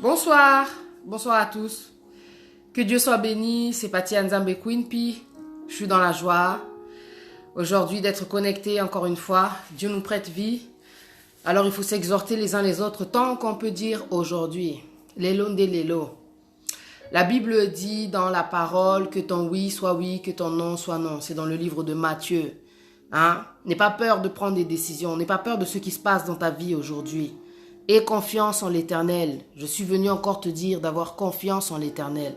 Bonsoir, bonsoir à tous. Que Dieu soit béni, c'est Pati Nzambe Queenpi. Je suis dans la joie aujourd'hui d'être connectés encore une fois. Dieu nous prête vie. Alors il faut s'exhorter les uns les autres tant qu'on peut dire aujourd'hui. Lélo nde lélo. La Bible dit dans la parole que ton oui, que ton non soit non. C'est dans le livre de Matthieu. N'aie pas peur de prendre des décisions. N'aie pas peur de ce qui se passe dans ta vie aujourd'hui. Aie confiance en l'Éternel. Je suis venu encore te dire d'avoir confiance en l'Éternel.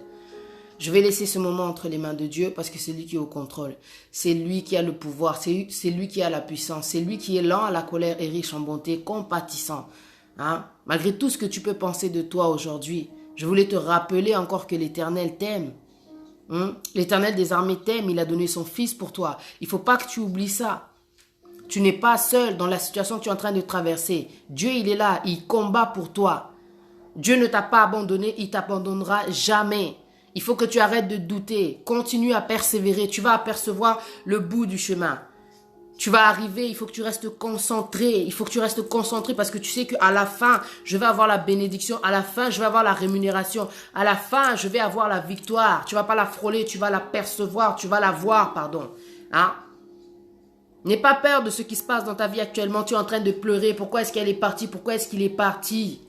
Je vais laisser ce moment entre les mains de Dieu parce que c'est lui qui est au contrôle. C'est lui qui a le pouvoir. C'est lui qui a la puissance. C'est lui qui est lent à la colère et riche en bonté, compatissant. Malgré tout ce que tu peux penser de toi aujourd'hui, je voulais te rappeler encore que l'Éternel t'aime. L'Éternel des armées t'aime. Il a donné son fils pour toi. Il ne faut pas que tu oublies ça. Tu n'es pas seul dans la situation que tu es en train de traverser. Dieu, il est là. Il combat pour toi. Dieu ne t'a pas abandonné. Il ne t'abandonnera jamais. Il faut que tu arrêtes de douter. Continue à persévérer. Tu vas apercevoir le bout du chemin. Tu vas arriver. Il faut que tu restes concentré. Il faut que tu restes concentré parce que tu sais qu'à la fin, je vais avoir la bénédiction. À la fin, je vais avoir la rémunération. À la fin, je vais avoir la victoire. Tu ne vas pas la frôler. Tu vas la percevoir. Tu vas la voir, pardon. N'aie pas peur de ce qui se passe dans ta vie actuellement. Tu es en train de pleurer. Pourquoi est-ce qu'elle est partie? Pourquoi est-ce qu'il est parti?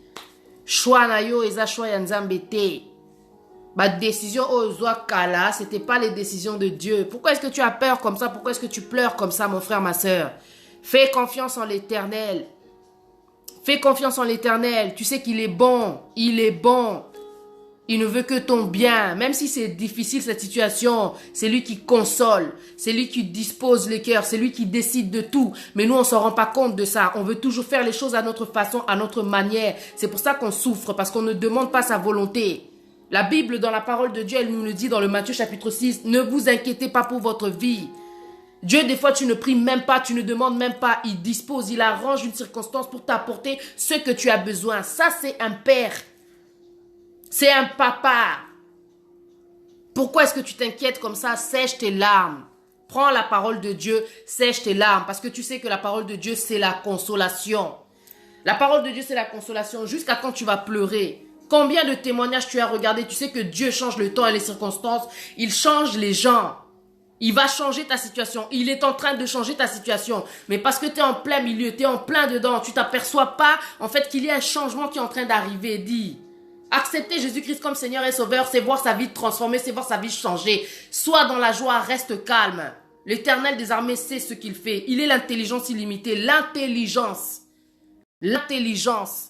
Choix nayo eza choix ya Nzambe te. Ma décision ozwa kala, c'était pas les décisions de Dieu. Pourquoi est-ce que tu as peur comme ça? Pourquoi est-ce que tu pleures comme ça, mon frère, ma soeur? Fais confiance en l'Éternel. Fais confiance en l'Éternel. Tu sais qu'il est bon. Il est bon. Il ne veut que ton bien. Même si c'est difficile cette situation, c'est lui qui console. C'est lui qui dispose les cœurs. C'est lui qui décide de tout. Mais nous, on ne s'en rend pas compte de ça. On veut toujours faire les choses à notre façon, à notre manière. C'est pour ça qu'on souffre, parce qu'on ne demande pas sa volonté. La Bible, dans la parole de Dieu, elle nous le dit dans le Matthieu chapitre 6. Ne vous inquiétez pas pour votre vie. Dieu, des fois, tu ne pries même pas, tu ne demandes même pas. Il dispose, il arrange une circonstance pour t'apporter ce que tu as besoin. Ça, c'est un père. C'est un papa. Pourquoi est-ce que tu t'inquiètes comme ça? Sèche tes larmes. Prends la parole de Dieu, sèche tes larmes. Parce que tu sais que la parole de Dieu, c'est la consolation. La parole de Dieu, c'est la consolation. Jusqu'à quand tu vas pleurer? Combien de témoignages tu as regardé? Tu sais que Dieu change le temps et les circonstances. Il change les gens. Il va changer ta situation. Il est en train de changer ta situation. Mais parce que tu es en plein milieu, tu es en plein dedans, tu t'aperçois pas en fait qu'il y a un changement qui est en train d'arriver. Dis. Accepter Jésus-Christ comme Seigneur et Sauveur, c'est voir sa vie transformée, c'est voir sa vie changer. Sois dans la joie, reste calme. L'Éternel des armées sait ce qu'il fait. Il est l'intelligence illimitée. L'intelligence. L'intelligence.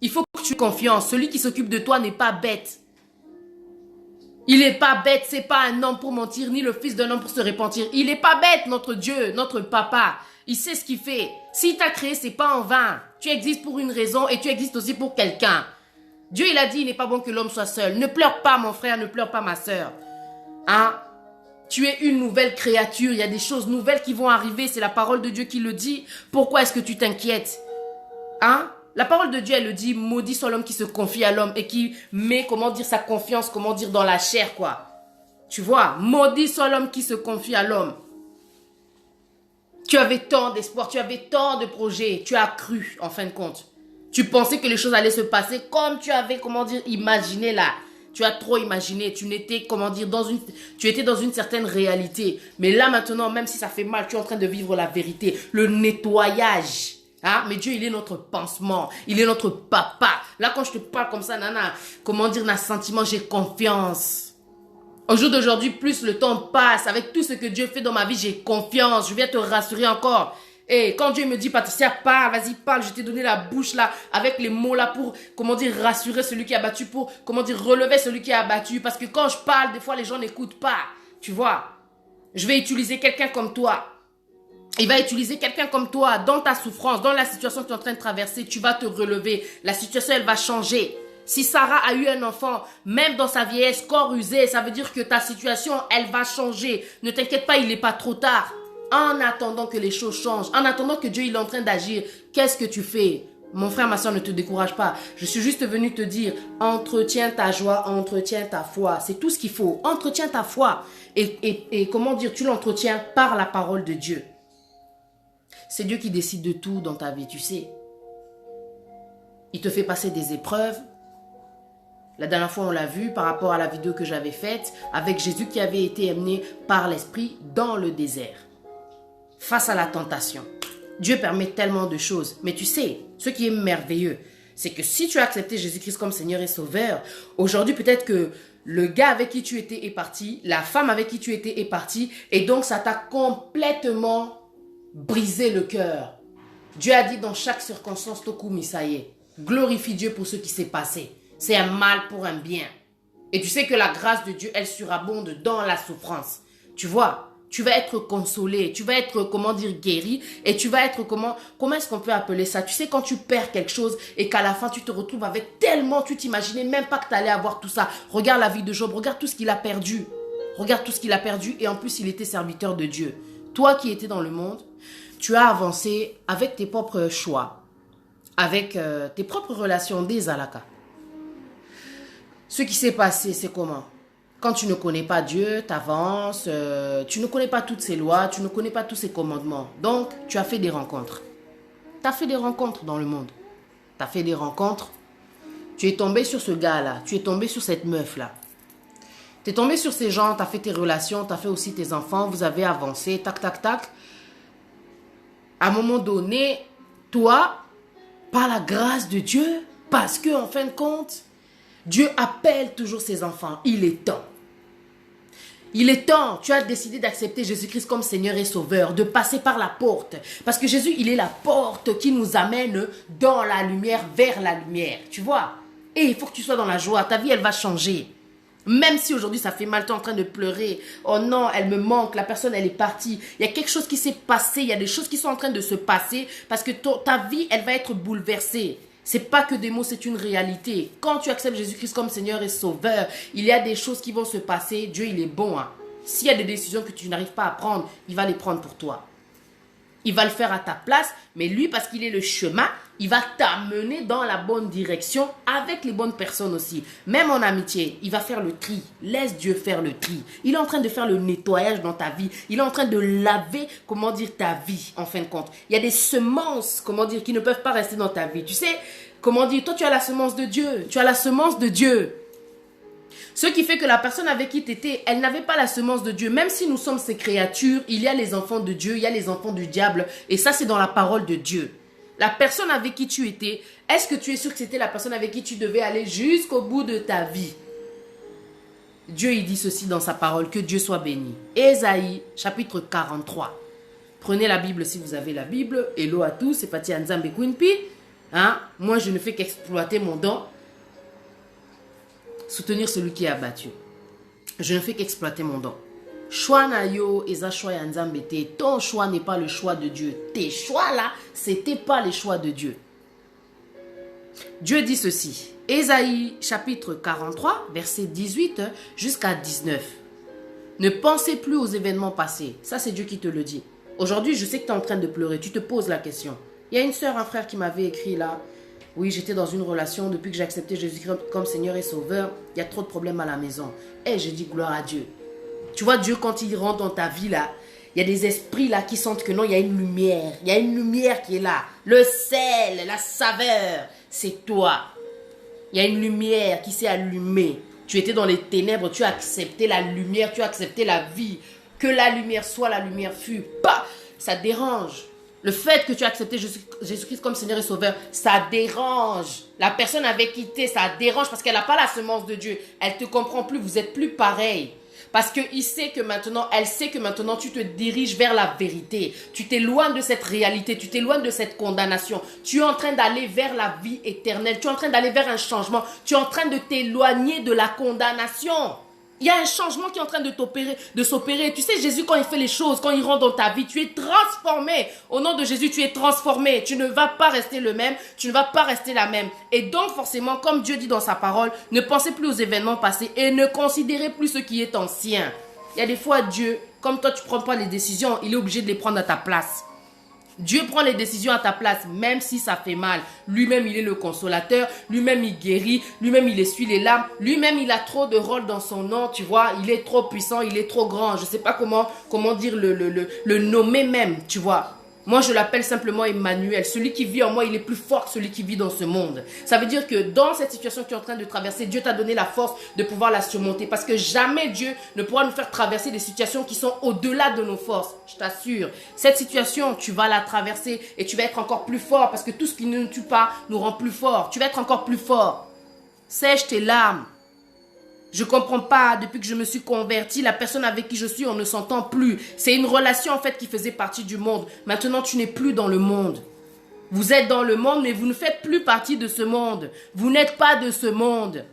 Il faut que tu aies confiance. Celui qui s'occupe de toi n'est pas bête. Il n'est pas bête. C'est pas un homme pour mentir, ni le fils d'un homme pour se repentir. Il n'est pas bête, notre Dieu, notre papa. Il sait ce qu'il fait. S'il t'a créé, c'est pas en vain. Tu existes pour une raison et tu existes aussi pour quelqu'un. Dieu, il a dit, il n'est pas bon que l'homme soit seul. Ne pleure pas, mon frère, ne pleure pas, ma soeur. Tu es une nouvelle créature. Il y a des choses nouvelles qui vont arriver. C'est la parole de Dieu qui le dit. Pourquoi est-ce que tu t'inquiètes? La parole de Dieu, elle le dit, maudit soit l'homme qui se confie à l'homme et qui met, sa confiance, dans la chair, quoi. Tu vois, maudit soit l'homme qui se confie à l'homme. Tu avais tant d'espoir, tu avais tant de projets. Tu as cru, en fin de compte. Tu pensais que les choses allaient se passer comme tu avais, imaginé là. Tu as trop imaginé. Tu étais dans une certaine réalité. Mais là maintenant, même si ça fait mal, tu es en train de vivre la vérité. Le nettoyage. Mais Dieu, il est notre pansement. Il est notre papa. Là, quand je te parle comme ça, nana, n'a sentiment, j'ai confiance. Au jour d'aujourd'hui, plus le temps passe, avec tout ce que Dieu fait dans ma vie, j'ai confiance. Je viens te rassurer encore. Et quand Dieu me dit, Patricia, parle, vas-y, parle, je t'ai donné la bouche là, avec les mots là pour, rassurer celui qui a battu, pour, relever celui qui a battu. Parce que quand je parle, des fois, les gens n'écoutent pas. Tu vois, je vais utiliser quelqu'un comme toi. Il va utiliser quelqu'un comme toi dans ta souffrance, dans la situation que tu es en train de traverser. Tu vas te relever. La situation, elle va changer. Si Sarah a eu un enfant, même dans sa vieillesse, corps usé, ça veut dire que ta situation, elle va changer. Ne t'inquiète pas, il n'est pas trop tard. En attendant que les choses changent, en attendant que Dieu il est en train d'agir, qu'est-ce que tu fais? Mon frère, ma soeur, ne te décourage pas. Je suis juste venu te dire, entretiens ta joie, entretiens ta foi. C'est tout ce qu'il faut. Entretiens ta foi. Et tu l'entretiens par la parole de Dieu. C'est Dieu qui décide de tout dans ta vie, tu sais. Il te fait passer des épreuves. La dernière fois, on l'a vu par rapport à la vidéo que j'avais faite avec Jésus qui avait été amené par l'Esprit dans le désert. Face à la tentation. Dieu permet tellement de choses. Mais tu sais, ce qui est merveilleux, c'est que si tu as accepté Jésus-Christ comme Seigneur et Sauveur, aujourd'hui peut-être que le gars avec qui tu étais est parti, la femme avec qui tu étais est partie, et donc ça t'a complètement brisé le cœur. Dieu a dit dans chaque circonstance, Toku Misaye, glorifie Dieu pour ce qui s'est passé. C'est un mal pour un bien. Et tu sais que la grâce de Dieu, elle surabonde dans la souffrance. Tu vois, tu vas être consolé, tu vas être, comment dire, guéri. Et tu vas être, comment est-ce qu'on peut appeler ça? Tu sais, quand tu perds quelque chose et qu'à la fin, tu te retrouves avec tellement, tu t'imaginais même pas que tu allais avoir tout ça. Regarde la vie de Job, regarde tout ce qu'il a perdu. Regarde tout ce qu'il a perdu et en plus, il était serviteur de Dieu. Toi qui étais dans le monde, tu as avancé avec tes propres choix, avec tes propres relations des alaka. Ce qui s'est passé, c'est comment? Quand tu ne connais pas Dieu, tu avances, tu ne connais pas toutes ses lois, tu ne connais pas tous ses commandements. Donc, tu as fait des rencontres. Tu as fait des rencontres dans le monde. Tu as fait des rencontres. Tu es tombé sur ce gars-là, tu es tombé sur cette meuf-là. Tu es tombé sur ces gens, tu as fait tes relations, tu as fait aussi tes enfants, vous avez avancé, tac, tac, tac. À un moment donné, toi, par la grâce de Dieu, parce que en fin de compte, Dieu appelle toujours ses enfants. Il est temps. Il est temps. Tu as décidé d'accepter Jésus-Christ comme Seigneur et Sauveur, de passer par la porte. Parce que Jésus, il est la porte qui nous amène dans la lumière, vers la lumière. Tu vois? Et il faut que tu sois dans la joie. Ta vie, elle va changer. Même si aujourd'hui, ça fait mal, tu es en train de pleurer. Oh non, elle me manque. La personne, elle est partie. Il y a quelque chose qui s'est passé. Il y a des choses qui sont en train de se passer. Parce que ta vie, elle va être bouleversée. C'est pas que des mots, c'est une réalité. Quand tu acceptes Jésus-Christ comme Seigneur et Sauveur, il y a des choses qui vont se passer. Dieu, il est bon. Hein. S'il y a des décisions que tu n'arrives pas à prendre, il va les prendre pour toi. Il va le faire à ta place, mais lui, parce qu'il est le chemin, il va t'amener dans la bonne direction avec les bonnes personnes aussi. Même en amitié, il va faire le tri. Laisse Dieu faire le tri. Il est en train de faire le nettoyage dans ta vie. Il est en train de laver, comment dire, ta vie, en fin de compte. Il y a des semences, comment dire, qui ne peuvent pas rester dans ta vie. Tu sais, comment dire, toi, tu as la semence de Dieu. Tu as la semence de Dieu. Ce qui fait que la personne avec qui tu étais, elle n'avait pas la semence de Dieu. Même si nous sommes ces créatures, il y a les enfants de Dieu, il y a les enfants du diable. Et ça, c'est dans la parole de Dieu. La personne avec qui tu étais, est-ce que tu es sûr que c'était la personne avec qui tu devais aller jusqu'au bout de ta vie? Dieu, il dit ceci dans sa parole, que Dieu soit béni. Ésaïe, chapitre 43. Prenez la Bible si vous avez la Bible. Hello à tous, c'est Pati Nzambe Quinpi. Hein? Moi, je ne fais qu'exploiter mon don. Soutenir celui qui est abattu. Je ne fais qu'exploiter mon don. Choix na yo eza choix ya Nzambe te. Ton choix n'est pas le choix de Dieu. Tes choix là, c'était pas les choix de Dieu. Dieu dit ceci. Ésaïe chapitre 43, verset 18 jusqu'à 19. Ne pensez plus aux événements passés. Ça, c'est Dieu qui te le dit. Aujourd'hui, je sais que tu es en train de pleurer. Tu te poses la question. Il y a une soeur, un frère qui m'avait écrit là. Oui, j'étais dans une relation depuis que j'ai accepté Jésus-Christ comme Seigneur et Sauveur. Il y a trop de problèmes à la maison. Et je dis gloire à Dieu. Tu vois, Dieu, quand il rentre dans ta vie là, il y a des esprits là qui sentent que non, il y a une lumière. Il y a une lumière qui est là. Le sel, la saveur, c'est toi. Il y a une lumière qui s'est allumée. Tu étais dans les ténèbres, tu as accepté la lumière, tu as accepté la vie. Que la lumière soit, la lumière fut. Bah, ça dérange. Le fait que tu as accepté Jésus-Christ comme Seigneur et Sauveur, ça dérange. La personne avec qui tu es, ça dérange parce qu'elle n'a pas la semence de Dieu. Elle ne te comprend plus, vous n'êtes plus pareil. Parce qu'il sait que maintenant, elle sait que maintenant tu te diriges vers la vérité. Tu t'éloignes de cette réalité, tu t'éloignes de cette condamnation. Tu es en train d'aller vers la vie éternelle. Tu es en train d'aller vers un changement. Tu es en train de t'éloigner de la condamnation. Il y a un changement qui est en train de s'opérer. Tu sais, Jésus, quand il fait les choses, quand il rentre dans ta vie, tu es transformé. Au nom de Jésus, tu es transformé. Tu ne vas pas rester le même. Tu ne vas pas rester la même. Et donc, forcément, comme Dieu dit dans sa parole, ne pensez plus aux événements passés et ne considérez plus ce qui est ancien. Il y a des fois, Dieu, comme toi, tu ne prends pas les décisions, il est obligé de les prendre à ta place. Dieu prend les décisions à ta place, même si ça fait mal. Lui-même, il est le consolateur. Lui-même, il guérit. Lui-même, il essuie les larmes. Lui-même, il a trop de rôle dans son nom, tu vois. Il est trop puissant, il est trop grand. Je ne sais pas comment dire le nommer même, tu vois. Moi, je l'appelle simplement Emmanuel. Celui qui vit en moi, il est plus fort que celui qui vit dans ce monde. Ça veut dire que dans cette situation que tu es en train de traverser, Dieu t'a donné la force de pouvoir la surmonter. Parce que jamais Dieu ne pourra nous faire traverser des situations qui sont au-delà de nos forces. Je t'assure. Cette situation, tu vas la traverser et tu vas être encore plus fort. Parce que tout ce qui ne nous tue pas nous rend plus fort. Tu vas être encore plus fort. Sèche tes larmes. Je comprends pas, depuis que je me suis convertie, la personne avec qui je suis, on ne s'entend plus. C'est une relation en fait qui faisait partie du monde. Maintenant, tu n'es plus dans le monde. Vous êtes dans le monde, mais vous ne faites plus partie de ce monde. Vous n'êtes pas de ce monde.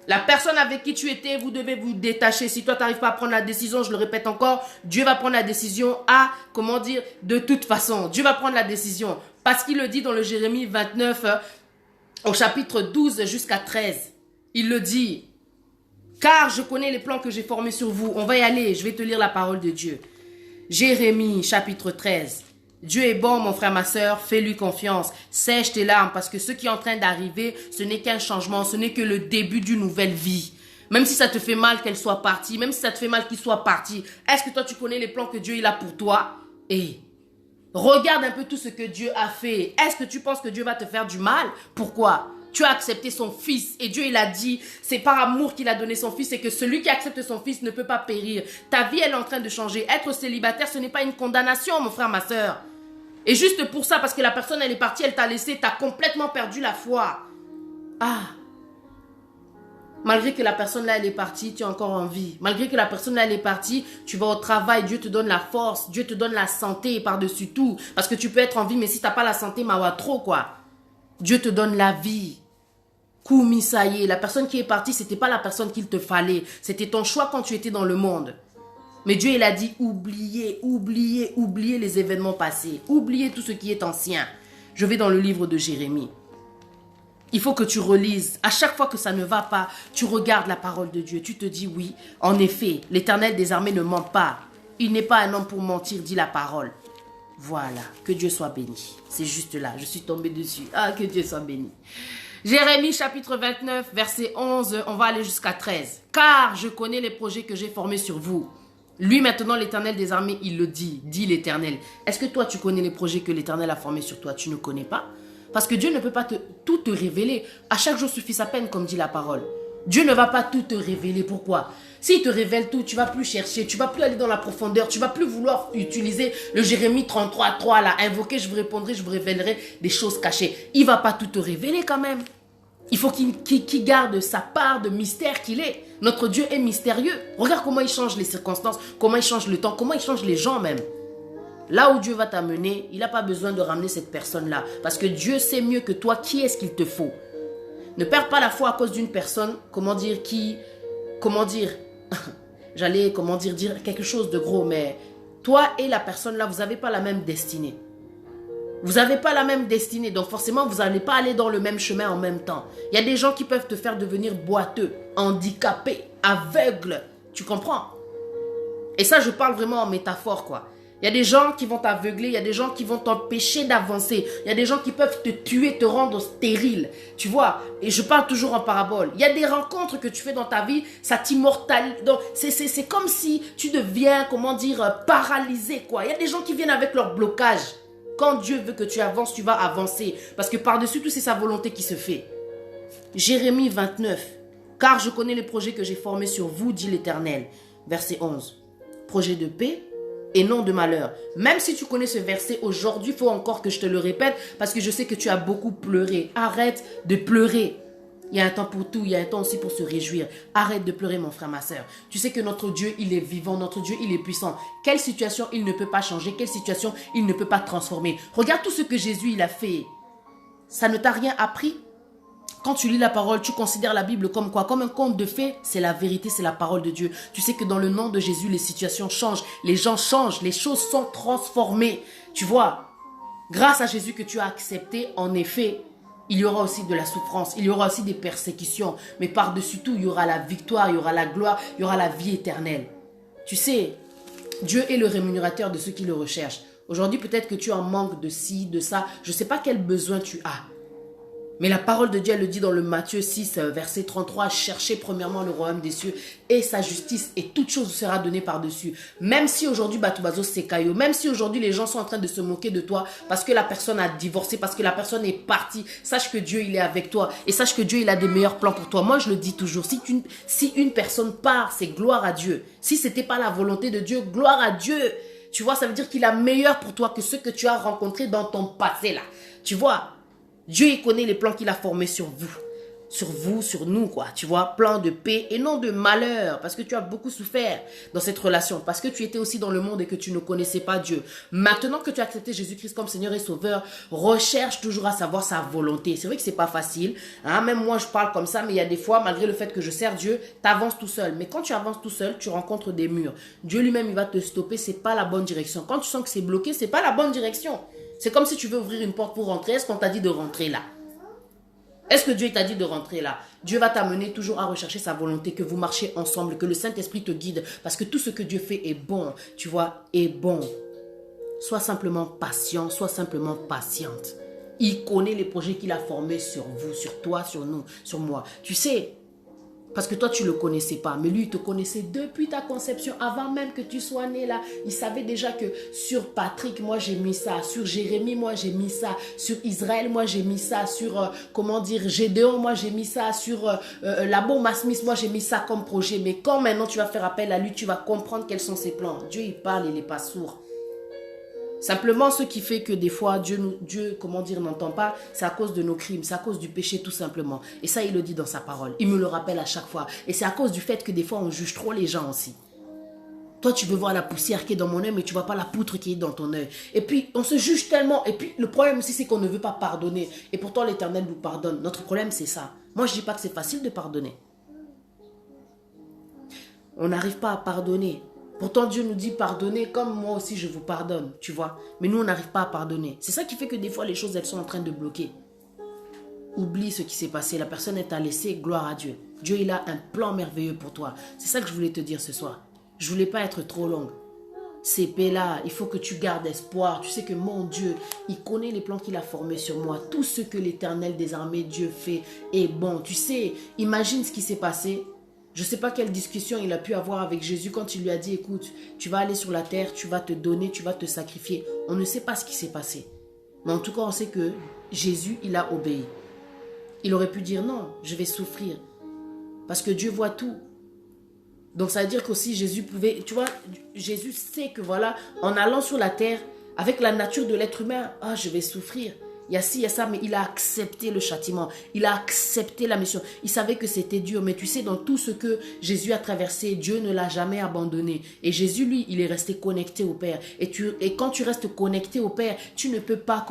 La personne avec qui tu étais, vous devez vous détacher. Si toi, tu n'arrives pas à prendre la décision, je le répète encore, Dieu va prendre la décision de toute façon. Dieu va prendre la décision. Parce qu'il le dit dans le Jérémie 29, au chapitre 12 jusqu'à 13. Il le dit. Car je connais les plans que j'ai formés sur vous. On va y aller, je vais te lire la parole de Dieu. Jérémie, chapitre 13. Dieu est bon, mon frère, ma soeur, fais-lui confiance. Sèche tes larmes, parce que ce qui est en train d'arriver, ce n'est qu'un changement, ce n'est que le début d'une nouvelle vie. Même si ça te fait mal qu'elle soit partie, même si ça te fait mal qu'il soit parti, est-ce que toi tu connais les plans que Dieu il a pour toi? Regarde un peu tout ce que Dieu a fait. Est-ce que tu penses que Dieu va te faire du mal? Pourquoi? Tu as accepté son fils et Dieu il a dit, c'est par amour qu'il a donné son fils et que celui qui accepte son fils ne peut pas périr. Ta vie elle est en train de changer. Être célibataire ce n'est pas une condamnation mon frère, ma soeur. Et juste pour ça, parce que la personne elle est partie, elle t'a laissé, t'as complètement perdu la foi. Malgré que la personne là elle est partie, tu es encore en vie. Malgré que la personne là elle est partie, tu vas au travail, Dieu te donne la force, Dieu te donne la santé par-dessus tout. Parce que tu peux être en vie, mais si t'as pas la santé, mawa trop quoi. Dieu te donne la vie. Koumi, ça y est, la personne qui est partie, c'était pas la personne qu'il te fallait. C'était ton choix quand tu étais dans le monde. Mais Dieu, il a dit, oubliez les événements passés. Oubliez tout ce qui est ancien. Je vais dans le livre de Jérémie. Il faut que tu relises. À chaque fois que ça ne va pas, tu regardes la parole de Dieu. Tu te dis, oui, en effet, l'Éternel des armées ne ment pas. Il n'est pas un homme pour mentir, dit la parole. Voilà, que Dieu soit béni. C'est juste là, je suis tombée dessus. Que Dieu soit béni. Jérémie chapitre 29, verset 11, on va aller jusqu'à 13. Car je connais les projets que j'ai formés sur vous. Lui maintenant, l'Éternel des armées, il le dit l'Éternel. Est-ce que toi, tu connais les projets que l'Éternel a formés sur toi? Tu ne connais pas? Parce que Dieu ne peut pas tout te révéler. À chaque jour suffit sa peine, comme dit la parole. Dieu ne va pas tout te révéler. Pourquoi? S'il te révèle tout, tu ne vas plus chercher, tu ne vas plus aller dans la profondeur, tu ne vas plus vouloir utiliser le Jérémie 33:3 là, invoquer, je vous répondrai, je vous révélerai des choses cachées. Il ne va pas tout te révéler quand même. Il faut qu'il garde sa part de mystère qu'il est. Notre Dieu est mystérieux. Regarde comment il change les circonstances, comment il change le temps, comment il change les gens même. Là où Dieu va t'amener, il n'a pas besoin de ramener cette personne-là. Parce que Dieu sait mieux que toi qui est-ce qu'il te faut. Ne perds pas la foi à cause d'une personne, j'allais, dire quelque chose de gros, mais toi et la personne là, vous n'avez pas la même destinée. Vous n'avez pas la même destinée, donc forcément, vous n'allez pas aller dans le même chemin en même temps. Il y a des gens qui peuvent te faire devenir boiteux, handicapé, aveugle. Tu comprends? Et ça, je parle vraiment en métaphore, quoi. Il y a des gens qui vont t'aveugler, il y a des gens qui vont t'empêcher d'avancer. Il y a des gens qui peuvent te tuer, te rendre stérile. Tu vois? Et je parle toujours en parabole. Il y a des rencontres que tu fais dans ta vie, ça t'immortalise. C'est comme si tu deviens, paralysé, quoi. Il y a des gens qui viennent avec leur blocage. Quand Dieu veut que tu avances, tu vas avancer. Parce que par-dessus tout, c'est sa volonté qui se fait. Jérémie 29. Car je connais les projets que j'ai formés sur vous, dit l'Éternel. Verset 11. Projet de paix et non de malheur. Même si tu connais ce verset, aujourd'hui, il faut encore que je te le répète parce que je sais que tu as beaucoup pleuré. Arrête de pleurer. Il y a un temps pour tout, il y a un temps aussi pour se réjouir. Arrête de pleurer, mon frère, ma soeur. Tu sais que notre Dieu, il est vivant, notre Dieu, il est puissant. Quelle situation il ne peut pas changer, quelle situation il ne peut pas transformer. Regarde tout ce que Jésus, il a fait. Ça ne t'a rien appris? Quand tu lis la parole, tu considères la Bible comme quoi? Comme un conte de fées. C'est la vérité, c'est la parole de Dieu. Tu sais que dans le nom de Jésus, les situations changent, les gens changent, les choses sont transformées. Tu vois, grâce à Jésus que tu as accepté, en effet, il y aura aussi de la souffrance, il y aura aussi des persécutions. Mais par-dessus tout, il y aura la victoire, il y aura la gloire, il y aura la vie éternelle. Tu sais, Dieu est le rémunérateur de ceux qui le recherchent. Aujourd'hui, peut-être que tu en manques de ci, de ça. Je ne sais pas quel besoin tu as. Mais la parole de Dieu, elle le dit dans le Matthieu 6, verset 33, « Cherchez premièrement le royaume des cieux et sa justice, et toute chose vous sera donnée par-dessus. » Même si aujourd'hui, Batubazo c'est caillou, même si aujourd'hui les gens sont en train de se moquer de toi parce que la personne a divorcé, parce que la personne est partie, sache que Dieu, il est avec toi et sache que Dieu, il a des meilleurs plans pour toi. Moi, je le dis toujours, si une personne part, c'est gloire à Dieu. Si ce n'était pas la volonté de Dieu, gloire à Dieu. Tu vois, ça veut dire qu'il a meilleur pour toi que ceux que tu as rencontrés dans ton passé là. Tu vois, Dieu, il connaît les plans qu'il a formés sur vous, sur nous, quoi. Tu vois, plans de paix et non de malheur, parce que tu as beaucoup souffert dans cette relation, parce que tu étais aussi dans le monde et que tu ne connaissais pas Dieu. Maintenant que tu as accepté Jésus-Christ comme Seigneur et Sauveur, recherche toujours à savoir sa volonté. C'est vrai que c'est pas facile, hein? Même moi, je parle comme ça, mais il y a des fois, malgré le fait que je sers Dieu, tu avances tout seul. Mais quand tu avances tout seul, tu rencontres des murs. Dieu lui-même, il va te stopper, c'est pas la bonne direction. Quand tu sens que c'est bloqué, c'est pas la bonne direction. C'est comme si tu veux ouvrir une porte pour rentrer. Est-ce qu'on t'a dit de rentrer là? Est-ce que Dieu t'a dit de rentrer là? Dieu va t'amener toujours à rechercher sa volonté, que vous marchez ensemble, que le Saint-Esprit te guide. Parce que tout ce que Dieu fait est bon, tu vois, est bon. Sois simplement patient, sois simplement patiente. Il connaît les projets qu'il a formés sur vous, sur toi, sur nous, sur moi. Tu sais, parce que toi, tu ne le connaissais pas. Mais lui, il te connaissait depuis ta conception. Avant même que tu sois né là. Il savait déjà que sur Patrick, moi, j'ai mis ça. Sur Jérémie, moi, j'ai mis ça. Sur Israël, moi, j'ai mis ça. Sur, Gédéon, moi, j'ai mis ça. Sur Labo Smith, moi, j'ai mis ça comme projet. Mais quand maintenant tu vas faire appel à lui, tu vas comprendre quels sont ses plans. Dieu, il parle, il n'est pas sourd. Simplement, ce qui fait que des fois, Dieu n'entend pas, c'est à cause de nos crimes, c'est à cause du péché tout simplement. Et ça, il le dit dans sa parole. Il me le rappelle à chaque fois. Et c'est à cause du fait que des fois, on juge trop les gens aussi. Toi, tu veux voir la poussière qui est dans mon œil, mais tu ne vois pas la poutre qui est dans ton œil. Et puis, on se juge tellement. Et puis, le problème aussi, c'est qu'on ne veut pas pardonner. Et pourtant, l'Éternel nous pardonne. Notre problème, c'est ça. Moi, je ne dis pas que c'est facile de pardonner. On n'arrive pas à pardonner. Pourtant, Dieu nous dit pardonner comme moi aussi je vous pardonne, tu vois. Mais nous, on n'arrive pas à pardonner. C'est ça qui fait que des fois, les choses, elles sont en train de bloquer. Oublie ce qui s'est passé. La personne est à laisser, gloire à Dieu. Dieu, il a un plan merveilleux pour toi. C'est ça que je voulais te dire ce soir. Je ne voulais pas être trop longue. Ces paix-là, il faut que tu gardes espoir. Tu sais que mon Dieu, il connaît les plans qu'il a formés sur moi. Tout ce que l'Éternel des armées, Dieu fait est bon. Tu sais, imagine ce qui s'est passé. Je ne sais pas quelle discussion il a pu avoir avec Jésus quand il lui a dit, écoute, tu vas aller sur la terre, tu vas te donner, tu vas te sacrifier. On ne sait pas ce qui s'est passé. Mais en tout cas, on sait que Jésus, il a obéi. Il aurait pu dire non, je vais souffrir. Parce que Dieu voit tout. Donc ça veut dire qu'aussi Jésus pouvait, tu vois, Jésus sait que voilà, en allant sur la terre, avec la nature de l'être humain, je vais souffrir. Il y a ci, il y a ça, mais il a accepté le châtiment. Il a accepté la mission. Il savait que c'était dur. Mais tu sais, dans tout ce que Jésus a traversé, Dieu ne l'a jamais abandonné. Et Jésus, lui, il est resté connecté au Père. Et quand tu restes connecté au Père, tu ne peux pas,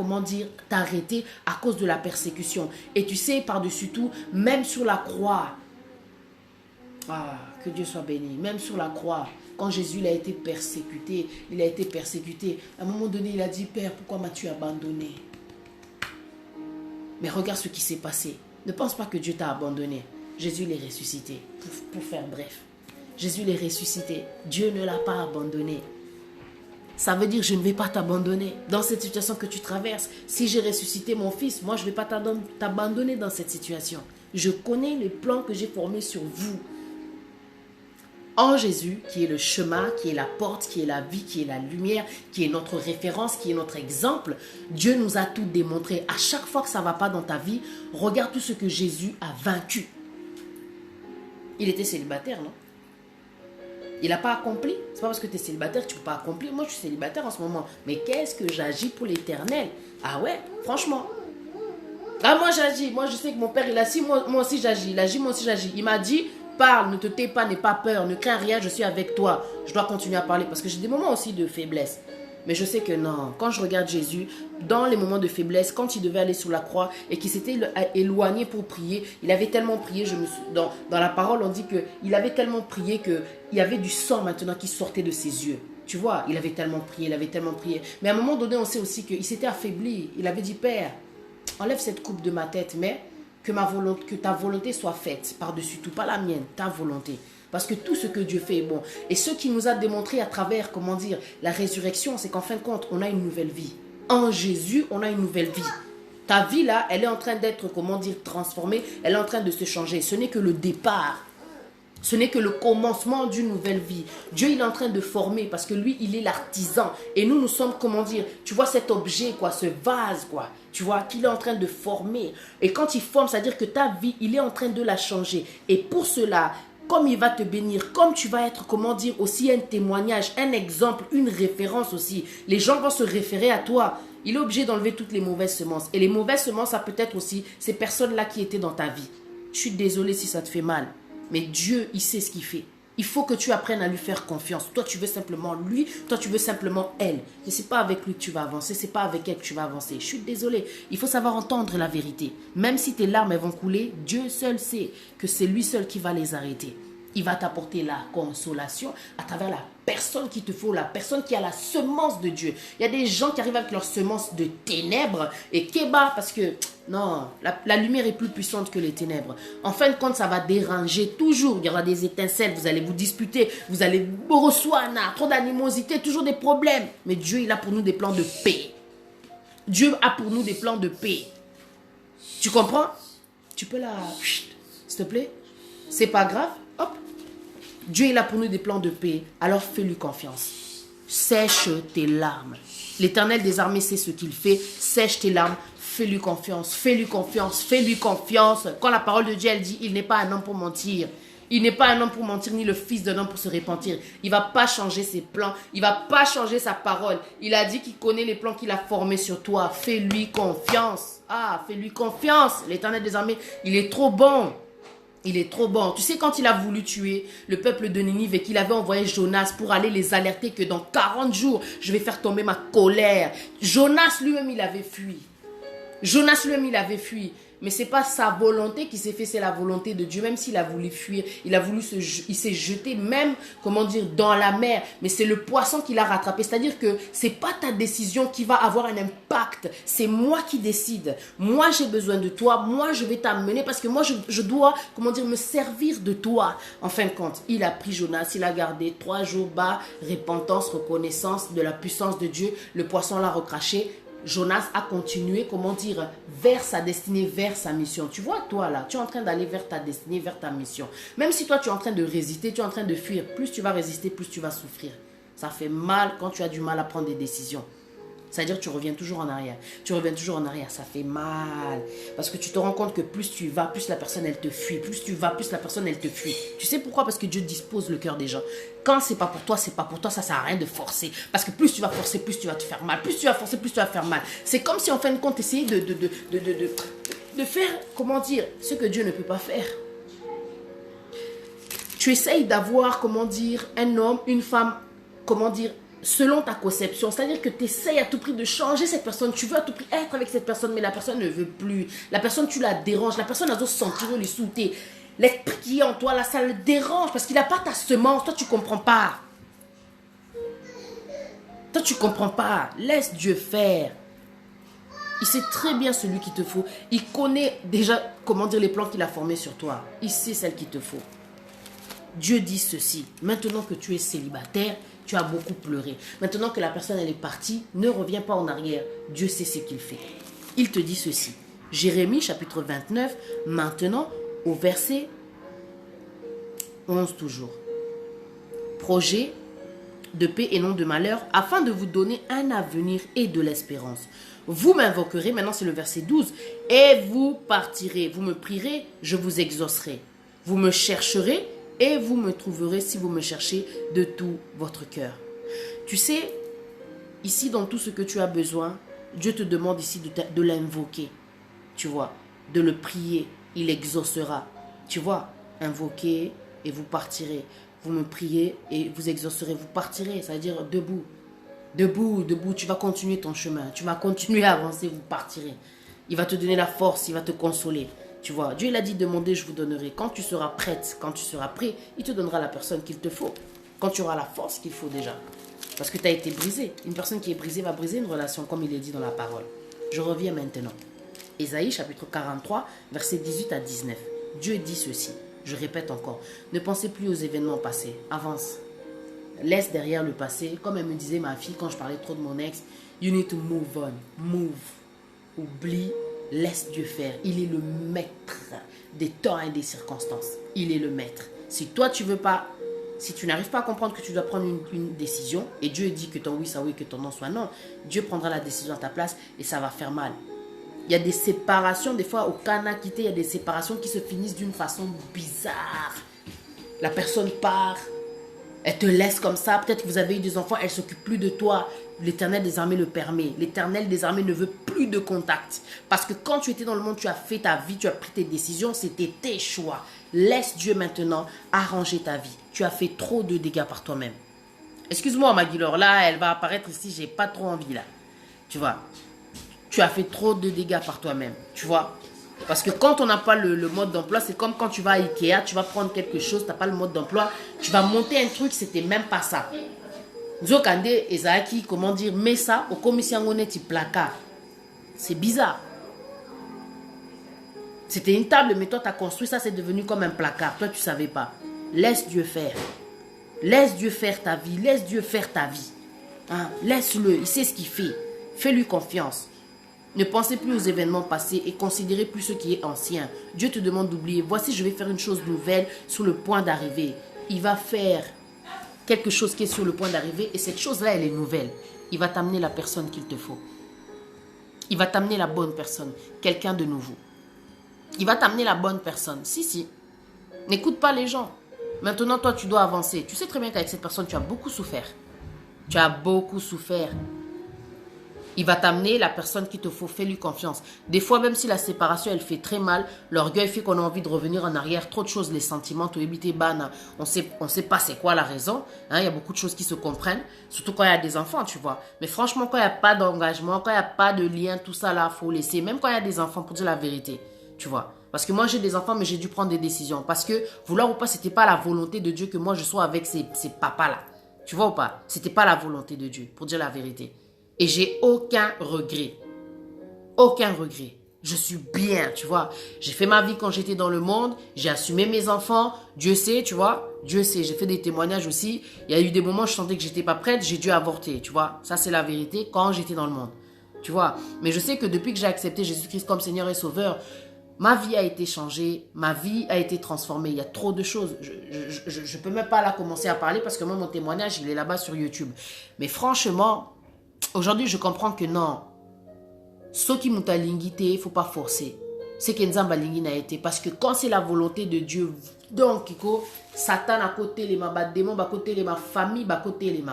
t'arrêter à cause de la persécution. Et tu sais, par-dessus tout, même sur la croix, que Dieu soit béni, même sur la croix, quand Jésus il a été persécuté, à un moment donné, il a dit, Père, pourquoi m'as-tu abandonné? Mais regarde ce qui s'est passé. Ne pense pas que Dieu t'a abandonné. Jésus l'est ressuscité. Pour faire bref. Jésus l'est ressuscité. Dieu ne l'a pas abandonné. Ça veut dire que je ne vais pas t'abandonner dans cette situation que tu traverses. Si j'ai ressuscité mon fils, moi je ne vais pas t'abandonner dans cette situation. Je connais les plans que j'ai formés sur vous. En Jésus, qui est le chemin, qui est la porte, qui est la vie, qui est la lumière, qui est notre référence, qui est notre exemple, Dieu nous a tout démontré. À chaque fois que ça ne va pas dans ta vie, regarde tout ce que Jésus a vaincu. Il était célibataire, non? Il n'a pas accompli. C'est pas parce que tu es célibataire que tu ne peux pas accomplir. Moi, je suis célibataire en ce moment. Mais qu'est-ce que j'agis pour l'Éternel? Ah ouais, franchement. Moi, j'agis. Moi, je sais que mon père, il a dit, moi aussi, j'agis. Il agit, moi aussi, j'agis. Il m'a dit... Parle, ne te tais pas, n'aie pas peur, ne crains rien, je suis avec toi. Je dois continuer à parler parce que j'ai des moments aussi de faiblesse. Mais je sais que non, quand je regarde Jésus, dans les moments de faiblesse, quand il devait aller sur la croix et qu'il s'était éloigné pour prier, il avait tellement prié, dans la parole on dit qu'il avait tellement prié qu'il y avait du sang maintenant qui sortait de ses yeux. Tu vois, il avait tellement prié. Mais à un moment donné, on sait aussi qu'il s'était affaibli. Il avait dit, Père, enlève cette coupe de ma tête, mais... que ta volonté soit faite par-dessus tout, pas la mienne, ta volonté. Parce que tout ce que Dieu fait est bon. Et ce qui nous a démontré à travers, la résurrection, c'est qu'en fin de compte, on a une nouvelle vie. En Jésus, on a une nouvelle vie. Ta vie là, elle est en train d'être, comment dire, transformée. Elle est en train de se changer. Ce n'est que le départ. Ce n'est que le commencement d'une nouvelle vie. Dieu, il est en train de former parce que lui, il est l'artisan. Et nous, nous sommes, comment dire, tu vois cet objet, quoi, ce vase, quoi. Tu vois, qu'il est en train de former. Et quand il forme, c'est-à-dire que ta vie, il est en train de la changer. Et pour cela, comme il va te bénir, comme tu vas être, comment dire, aussi un témoignage, un exemple, une référence aussi. Les gens vont se référer à toi. Il est obligé d'enlever toutes les mauvaises semences. Et les mauvaises semences, ça peut être aussi ces personnes-là qui étaient dans ta vie. Je suis désolée si ça te fait mal. Mais Dieu, il sait ce qu'il fait. Il faut que tu apprennes à lui faire confiance. Toi, tu veux simplement lui. Toi, tu veux simplement elle. Mais ce n'est pas avec lui que tu vas avancer. Ce n'est pas avec elle que tu vas avancer. Je suis désolée. Il faut savoir entendre la vérité. Même si tes larmes elles vont couler, Dieu seul sait que c'est lui seul qui va les arrêter. Il va t'apporter la consolation à travers la personne qu'il te faut, la personne qui a la semence de Dieu. Il y a des gens qui arrivent avec leur semence de ténèbres et kéba parce que non, la lumière est plus puissante que les ténèbres. En fin de compte, ça va déranger toujours. Il y aura des étincelles, vous allez vous disputer, vous allez recevoir trop d'animosité, toujours des problèmes. Mais Dieu, il a pour nous des plans de paix. Dieu a pour nous des plans de paix. Tu comprends? Tu peux la... S'il te plaît? C'est pas grave. Hop. Dieu il a pour nous des plans de paix. Alors fais-lui confiance. Sèche tes larmes. L'Éternel des armées sait ce qu'il fait. Sèche tes larmes. Fais-lui confiance. Fais-lui confiance. Fais-lui confiance. Quand la parole de Dieu elle dit, il n'est pas un homme pour mentir. Il n'est pas un homme pour mentir, ni le fils d'un homme pour se repentir. Il ne va pas changer ses plans. Il ne va pas changer sa parole. Il a dit qu'il connaît les plans qu'il a formés sur toi. Fais-lui confiance. Ah, fais-lui confiance. L'Éternel des armées, il est trop bon. Il est trop bon. Tu sais, quand il a voulu tuer le peuple de Ninive et qu'il avait envoyé Jonas pour aller les alerter que dans 40 jours, je vais faire tomber ma colère. Jonas lui-même, il avait fui. Jonas lui-même, il avait fui. Mais ce n'est pas sa volonté qui s'est fait, c'est la volonté de Dieu. Même s'il a voulu fuir, il il s'est jeté même, comment dire, dans la mer. Mais c'est le poisson qui l'a rattrapé. C'est-à-dire que ce n'est pas ta décision qui va avoir un impact. C'est moi qui décide. Moi, j'ai besoin de toi. Moi, je vais t'amener parce que moi, je dois, comment dire, me servir de toi. En fin de compte, il a pris Jonas, il a gardé 3 jours bas, repentance, reconnaissance de la puissance de Dieu. Le poisson l'a recraché. Jonas a continué, comment dire, vers sa destinée, vers sa mission. Tu vois, toi là, tu es en train d'aller vers ta destinée, vers ta mission. Même si toi, tu es en train de résister, tu es en train de fuir, plus tu vas résister, plus tu vas souffrir. Ça fait mal quand tu as du mal à prendre des décisions. C'est-à-dire que tu reviens toujours en arrière. Tu reviens toujours en arrière, ça fait mal. Parce que tu te rends compte que plus tu vas, plus la personne, elle te fuit. Plus tu vas, plus la personne, elle te fuit. Tu sais pourquoi? Parce que Dieu dispose le cœur des gens. Quand c'est pas pour toi, c'est pas pour toi, ça sert à rien de forcer. Parce que plus tu vas forcer, plus tu vas te faire mal. Plus tu vas forcer, plus tu vas te faire mal. C'est comme si en fin de compte, essayais de faire, comment dire, ce que Dieu ne peut pas faire. Tu essayes d'avoir, comment dire, un homme, une femme, comment dire, selon ta conception, c'est-à-dire que tu essayes à tout prix de changer cette personne, tu veux à tout prix être avec cette personne, mais la personne ne veut plus. La personne, tu la déranges, la personne a besoin de sentir les sauter. L'esprit qui est en toi, là, ça le dérange parce qu'il n'a pas ta semence. Toi, tu ne comprends pas. Toi, tu ne comprends pas. Laisse Dieu faire. Il sait très bien celui qu'il te faut. Il connaît déjà, comment dire, les plans qu'il a formés sur toi. Il sait celle qu'il te faut. Dieu dit ceci. Maintenant que tu es célibataire, tu as beaucoup pleuré. Maintenant que la personne elle est partie, ne reviens pas en arrière. Dieu sait ce qu'il fait. Il te dit ceci. Jérémie chapitre 29, maintenant au verset 11 toujours. Projet de paix et non de malheur, afin de vous donner un avenir et de l'espérance. Vous m'invoquerez, maintenant c'est le verset 12, et vous partirez. Vous me prierez, je vous exaucerai. Vous me chercherez, et vous me trouverez si vous me cherchez de tout votre cœur. Tu sais, ici dans tout ce que tu as besoin, Dieu te demande ici de l'invoquer. Tu vois, de le prier, il exaucera. Tu vois, invoquer et vous partirez. Vous me priez et vous exaucerez, vous partirez, ça veut dire debout. Debout, debout, tu vas continuer ton chemin. Tu vas continuer à avancer, vous partirez. Il va te donner la force, il va te consoler. Tu vois, Dieu il a dit demandez, je vous donnerai. Quand tu seras prête, quand tu seras prêt, il te donnera la personne qu'il te faut. Quand tu auras la force qu'il faut déjà. Parce que tu as été brisé. Une personne qui est brisée va briser une relation, comme il est dit dans la parole. Je reviens maintenant. Ésaïe chapitre 43, versets 18 à 19. Dieu dit ceci. Je répète encore. Ne pensez plus aux événements passés. Avance. Laisse derrière le passé. Comme elle me disait ma fille quand je parlais trop de mon ex. You need to move on. Move. Oublie Laisse Dieu faire. Il est le maître des temps et des circonstances. Il est le maître. Si toi, tu veux pas, si tu n'arrives pas à comprendre que tu dois prendre une décision, et Dieu dit que ton oui soit oui, que ton non soit non, Dieu prendra la décision à ta place et ça va faire mal. Il y a des séparations, des fois au Cana quitté, il y a des séparations qui se finissent d'une façon bizarre. La personne part, elle te laisse comme ça, peut-être que vous avez eu des enfants, elle ne s'occupe plus de toi. L'Éternel des armées le permet. L'Éternel des armées ne veut plus de contact. Parce que quand tu étais dans le monde, tu as fait ta vie, tu as pris tes décisions, c'était tes choix. Laisse Dieu maintenant arranger ta vie. Tu as fait trop de dégâts par toi-même. Excuse-moi, Maguilor, là, elle va apparaître ici, j'ai pas trop envie là. Tu vois, tu as fait trop de dégâts par toi-même. Tu vois, parce que quand on n'a pas le mode d'emploi, c'est comme quand tu vas à Ikea, tu vas prendre quelque chose, tu n'as pas le mode d'emploi, tu vas monter un truc, c'était même pas ça. Nzokande Ezaki, comment dire, mets ça au commission honnête placard. C'est bizarre. C'était une table, mais toi, tu as construit ça, c'est devenu comme un placard. Toi, tu ne savais pas. Laisse Dieu faire. Laisse Dieu faire ta vie. Laisse Dieu faire ta vie. Hein? Laisse-le, il sait ce qu'il fait. Fais-lui confiance. Ne pensez plus aux événements passés et considérez plus ce qui est ancien. Dieu te demande d'oublier. Voici, je vais faire une chose nouvelle sur le point d'arriver. Il va faire quelque chose qui est sur le point d'arriver et cette chose-là, elle est nouvelle. Il va t'amener la personne qu'il te faut. Il va t'amener la bonne personne, quelqu'un de nouveau. Il va t'amener la bonne personne. Si. N'écoute pas les gens. Maintenant, toi, tu dois avancer. Tu sais très bien qu'avec cette personne, tu as beaucoup souffert. Tu as beaucoup souffert. Il va t'amener la personne qu'il te faut. Fais-lui confiance. Des fois, même si la séparation, elle fait très mal, l'orgueil fait qu'on a envie de revenir en arrière. Trop de choses, les sentiments, on sait pas c'est quoi la raison. Hein, il y a beaucoup de choses qui se comprennent. Surtout quand il y a des enfants, tu vois. Mais franchement, quand il n'y a pas d'engagement, quand il n'y a pas de lien, tout ça là, il faut laisser. Même quand il y a des enfants, pour dire la vérité. Tu vois. Parce que moi, j'ai des enfants, mais j'ai dû prendre des décisions. Parce que, vouloir ou pas, c'était pas la volonté de Dieu que moi, je sois avec ces papas-là. Tu vois ou pas? C'était pas la volonté de Dieu, pour dire la vérité. Et j'ai aucun regret. Aucun regret. Je suis bien, tu vois. J'ai fait ma vie quand j'étais dans le monde. J'ai assumé mes enfants. Dieu sait, tu vois. Dieu sait. J'ai fait des témoignages aussi. Il y a eu des moments où je sentais que j'étais pas prête. J'ai dû avorter, tu vois. Ça, c'est la vérité quand j'étais dans le monde. Tu vois. Mais je sais que depuis que j'ai accepté Jésus-Christ comme Seigneur et Sauveur, ma vie a été changée. Ma vie a été transformée. Il y a trop de choses. Je peux même pas là commencer à parler parce que moi, mon témoignage, il est là-bas sur YouTube. Mais franchement, aujourd'hui, je comprends que non. Ce qui m'a lingité, il ne faut pas forcer. C'est que Nzamba lingi n'a été. Parce que quand c'est la volonté de Dieu, donc, Satan à côté, les démons à côté, les famille à côté, les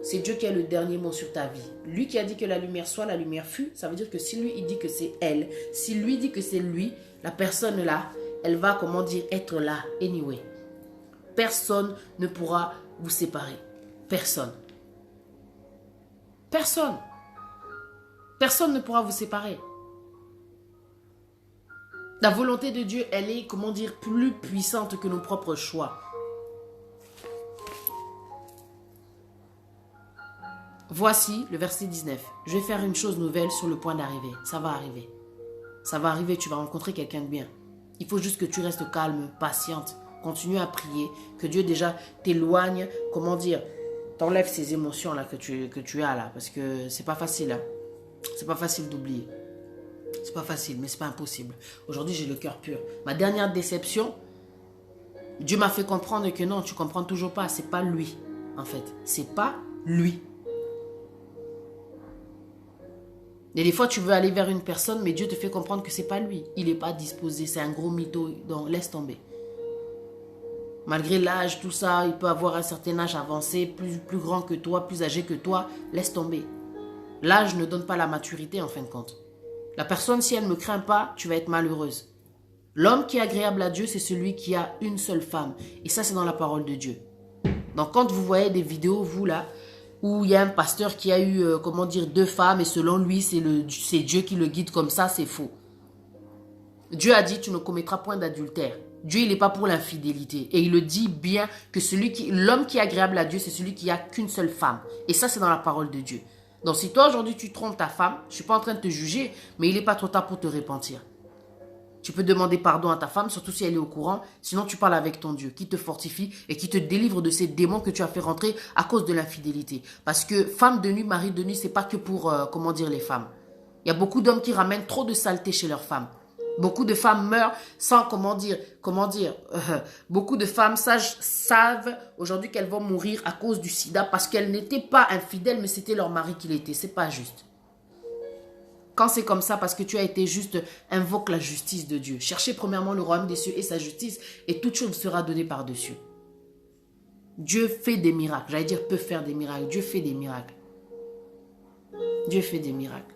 c'est Dieu qui a le dernier mot sur ta vie. Lui qui a dit que la lumière soit, la lumière fut. Ça veut dire que si lui, il dit que c'est elle, si lui dit que c'est lui, la personne là, elle va, comment dire, être là, anyway. Personne ne pourra vous séparer. Personne. Personne. Personne ne pourra vous séparer. La volonté de Dieu, elle est, comment dire, plus puissante que nos propres choix. Voici le verset 19. Je vais faire une chose nouvelle sur le point d'arriver. Ça va arriver. Ça va arriver, tu vas rencontrer quelqu'un de bien. Il faut juste que tu restes calme, patiente. Continue à prier. Que Dieu déjà t'éloigne, comment dire, t'enlève ces émotions là que tu as là. Parce que c'est pas facile. Hein. C'est pas facile d'oublier. C'est pas facile, mais c'est pas impossible. Aujourd'hui, j'ai le cœur pur. Ma dernière déception, Dieu m'a fait comprendre que non, tu comprends toujours pas. C'est pas lui, en fait. C'est pas lui. Et des fois, tu veux aller vers une personne, mais Dieu te fait comprendre que c'est pas lui. Il n'est pas disposé. C'est un gros mytho. Donc, laisse tomber. Malgré l'âge, tout ça, il peut avoir un certain âge avancé, plus grand que toi, plus âgé que toi. Laisse tomber. L'âge ne donne pas la maturité, en fin de compte. La personne, si elle ne me craint pas, tu vas être malheureuse. L'homme qui est agréable à Dieu, c'est celui qui a une seule femme. Et ça, c'est dans la parole de Dieu. Donc, quand vous voyez des vidéos, vous, là, où il y a un pasteur qui a eu, comment dire, 2 femmes et selon lui, c'est Dieu qui le guide comme ça, c'est faux. Dieu a dit, tu ne commettras point d'adultère. Dieu, il n'est pas pour l'infidélité. Et il le dit bien que l'homme qui est agréable à Dieu, c'est celui qui a qu'une seule femme. Et ça, c'est dans la parole de Dieu. Donc, si toi, aujourd'hui, tu trompes ta femme, je ne suis pas en train de te juger, mais il n'est pas trop tard pour te repentir. Tu peux demander pardon à ta femme, surtout si elle est au courant. Sinon, tu parles avec ton Dieu qui te fortifie et qui te délivre de ces démons que tu as fait rentrer à cause de l'infidélité. Parce que femme de nuit, mari de nuit, ce n'est pas que pour, comment dire, les femmes. Il y a beaucoup d'hommes qui ramènent trop de saleté chez leurs femmes. Beaucoup de femmes meurent sans, beaucoup de femmes savent aujourd'hui qu'elles vont mourir à cause du sida parce qu'elles n'étaient pas infidèles, mais c'était leur mari qui l'était. C'est pas juste. Quand c'est comme ça, parce que tu as été juste, invoque la justice de Dieu. Cherchez premièrement le royaume des cieux et sa justice, et toute chose sera donnée par-dessus. Dieu fait des miracles. J'allais dire peut faire des miracles. Dieu fait des miracles. Dieu fait des miracles.